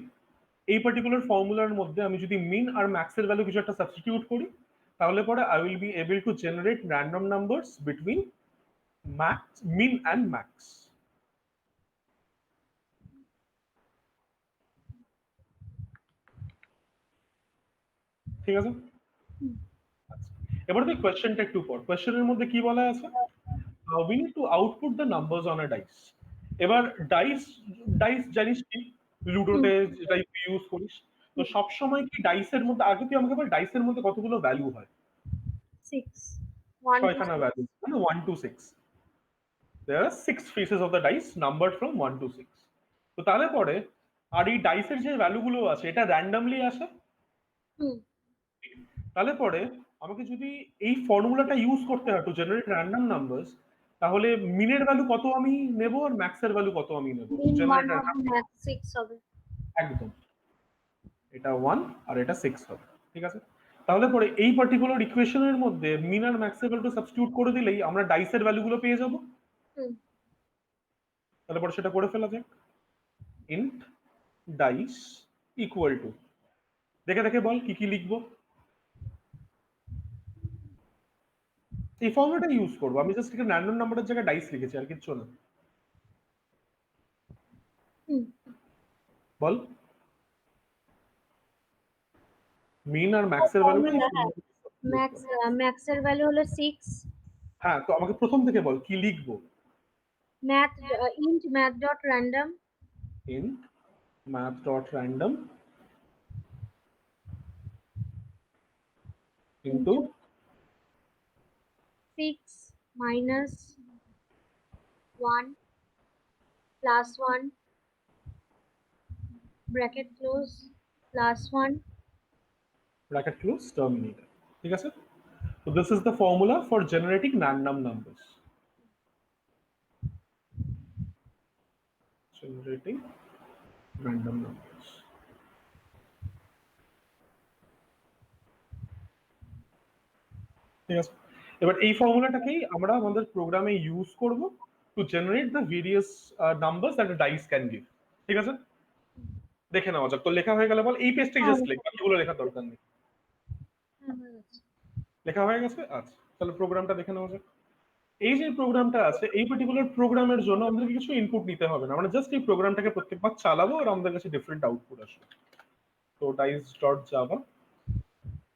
এই পার্টিকুলার ফর্মুলার মধ্যে আমি যদি মিন আর ম্যাক্সের ভ্যালু কিছু একটা সাবস্টিটিউট করি, তাহলে পরে I will be able to generate random numbers between max mean and max. ঠিক আছে? আচ্ছা, এবার তুই কোয়েশ্চেনটা একটু পড়। কোয়েশ্চেনের মধ্যে কি বলা আছে? We need to output the numbers on a dice. এবার ডাইস ডাইস জানিস কি, লুডোতে ডাইস ইউজ করিস। তো সব সময় কি ডাইসের মধ্যে, আগে তুই আমাকে বল ডাইসের মধ্যে কতগুলো ভ্যালু হয়? 6, 1 to ছয়খানা 6। ভ্যালু, মানে 1 to 6। There are 6 faces of the dice numbered from 1 to 6। তো তাহলে পরে আর এই ডাইসের যে ভ্যালুগুলো আছে এটা র্যান্ডমলি আসে। তাহলে পরে আমাকে যদি এই ফর্মুলাটা ইউজ করতে হয় টু জেনারেট র্যান্ডম নাম্বারস, তাহলে মিনের ভ্যালু কত আমি নেব আর ম্যাক্সের ভ্যালু কত আমি নেব টু মিন 1 জেনারেট হবে, র্যান্ডম। ম্যাক্স 6 হবে। একদম, এটা 1 আর এটা 6 হবে। ঠিক আছে? তাহলে পরে এই পার্টিকুলার ইকুয়েশনের মধ্যে মিন আর ম্যাক্সের ভ্যালু সাবস্টিটিউট করে দিলেই আমরা ডাইসের ভ্যালুগুলো পেয়ে যাব। তাহলে পরে সেটা করে ফেলা যাক। ইন্ট ডাইস ইকুয়াল টু, দেখে দেখে বল কি কি লিখবো। এই ফর্মুলাটা ইউজ করবো, আমি জাস্ট একটা র্যান্ডম নাম্বারের জায়গায় ডাইস লিখেছি, আর কিচ্ছু না। বল মিন আর ম্যাক্সের ভ্যালুটা ম্যাক্সের ভ্যালু হলো 6। হ্যাঁ, তো আমাকে প্রথম থেকে বল কি লিখবো। Math int math dot random int math dot random into 6 minus 1 plus 1 bracket close plus 1 bracket close terminator. ঠিক আছে? তো this is the formula for generating random numbers. Generating random numbers. ঠিক আছে? এবার এই ফর্মুলাটাকেই আমরা আমাদের প্রোগ্রামে ইউজ করব to generate the various numbers that a dice can give. ঠিক আছে? দেখে নেওয়া যাক। তো লেখা হয়ে গেলে বল এই পেজটাই জাস্ট লিখ, বাকিগুলো লেখার দরকার নেই। লেখা হয়ে গেছে? আচ্ছা, তাহলে প্রোগ্রামটা দেখে নেওয়া যাক। এই যে প্রোগ্রামটা আছে, এই পার্টিকুলার প্রোগ্রামের জন্য আমাদের কিছু ইনপুট নিতে হবে না, আমরা জাস্ট এই প্রোগ্রামটাকে প্রত্যেকবার চালাবো আর আমাদের কাছে ডিফারেন্ট আউটপুট আসবে। তো ডাইস ডট জাভা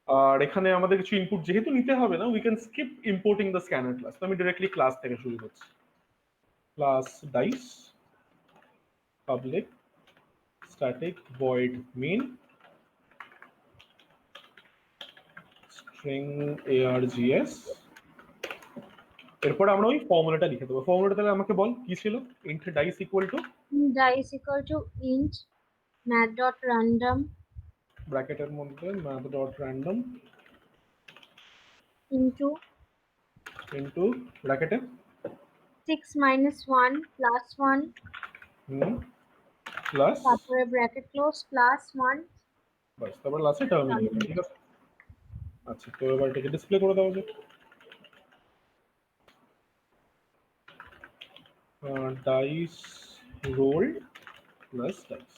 আর এখানে আমাদের কিছু ইনপুট যেহেতু নিতে হবে না, we can skip importing the scanner class. তো আমি ডিরেক্টলি ক্লাস থেকে শুরু করছি। Class dice public static void main string args। এরপর আমরা ওই ফর্মুলাটা লিখে দেবো। ফর্মুলাটা তাহলে আমাকে বল কি ছিল? Int dice equal to dice equal to int math dot random ব্র্যাকেটের মধ্যে math dot random into into ব্র্যাকেটে 6 minus 1 plus 1 প্লাস তারপরে ব্র্যাকেট ক্লোজ প্লাস 1 বাস, তারপর লাস্টে টার্মিনাল। ঠিক আছে, আচ্ছা তো এবার এটাকে ডিসপ্লে করে দেওয়া যাক। ডাইস রোল্ড প্লাস ডাইস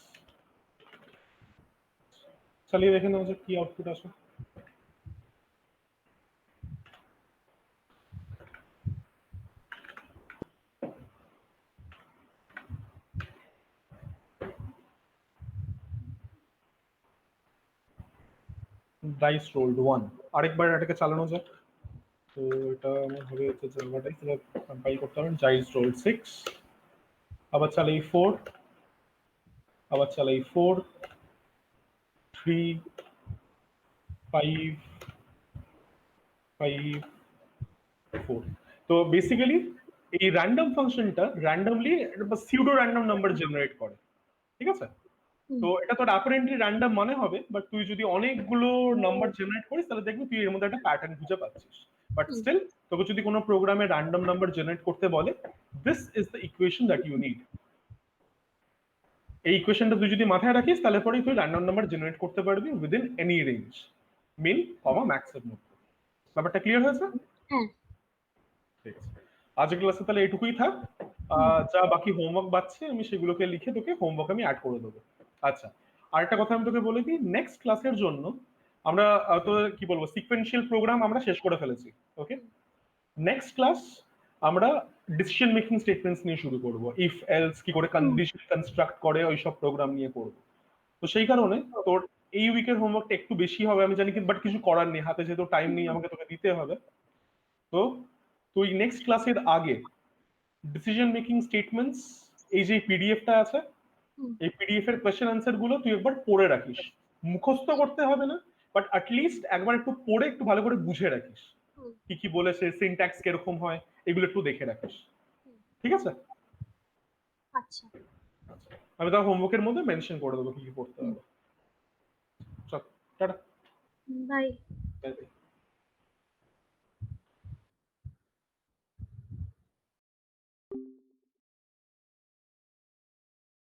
চালিয়ে দেখে নেওয়া যাক কি আউটপুট আসে। Dice rolled 1। আরেকবার এটাকে চালানো যাক। তো এটা আমার হবে হচ্ছে জাভা ডাইস, এটা কম্পাইল করতে হবে। ডাইস রোল্ড 6, আবার চালাই 4, আবার চালাই 4 3 5 5 4। তো বেসিক্যালি এই র্যান্ডম ফাংশনটা randomly pseudo random number generate করে। ঠিক আছে, তো এটা তোর অ্যাপারেন্টলি র্যান্ডম মনে হবে, বাট তুই যদি অনেকগুলো নাম্বার জেনারেট করিস তাহলে দেখবি তুই এর মধ্যে একটা প্যাটার্ন খুঁজে পাচ্ছিস। বাট স্টিল তোকে যদি কোনো প্রোগ্রামে র্যান্ডম নাম্বার জেনারেট করতে বলে, this is the equation that you need. এই ইকুয়েশনটা তুই যদি মাথায় রাখিস তাহলে পরেই তুই র্যান্ডম নাম্বার জেনারেট করতে পারবি উইদিন এনি রেঞ্জ, মিন কমা ম্যাক্সের মধ্যে। ব্যাপারটা ক্লিয়ার হয়েছে? হ্যাঁ ঠিক আছে, আজকের ক্লাসে তাহলে এটুকুই থাক। যা বাকি হোমওয়ার্ক বাচ্ছে আমি সেগুলোকে লিখে তোকে হোমওয়ার্ক আমি অ্যাড করে দেবো। আচ্ছা, আরেকটা কথা আমি তোকে বলে দিই, নেক্সট ক্লাসের জন্য আমরা তো কি বলবো সিকোয়েন্সিয়াল প্রোগ্রাম আমরা শেষ করে ফেলেছি। ওকে, নেক্সট ক্লাস আমরা ডিসিশন মেকিং স্টেটমেন্টস নিয়ে শুরু করব। ইফ এলস কি করে কন্ডিশন কনস্ট্রাক্ট করে ওই সব প্রোগ্রাম নিয়ে করব। তো সেই কারণে তোর এই উইকের হোমওয়ার্কটা একটু বেশি হবে আমি জানি, কিন্তু বাট কিছু করার নেই, হাতে যেহেতু টাইম নেই আমাকে তোকে দিতে হবে। তো তুই নেক্সট ক্লাসের আগে ডিসিশন মেকিং স্টেটমেন্টস এই যে পিডিএফটা আছে, এই পিডিএফ এর কোয়েশ্চেন আনসার গুলো তুই একবার পড়ে রাখিস। মুখস্থ করতে হবে না, বাট অ্যাটলিস্ট একবার একটু পড়ে একটু ভালো করে বুঝে রাখিস কি কি বলেছে, সিনট্যাক্স কিরকম হয়, এগুলো একটু দেখে রাখিস। ঠিক আছে, আচ্ছা আচ্ছা আমি তার হোমওয়ার্কের মধ্যে মেনশন করে দেবো কি কি করতে হবে। চল টাটা। বাই। Bye bye.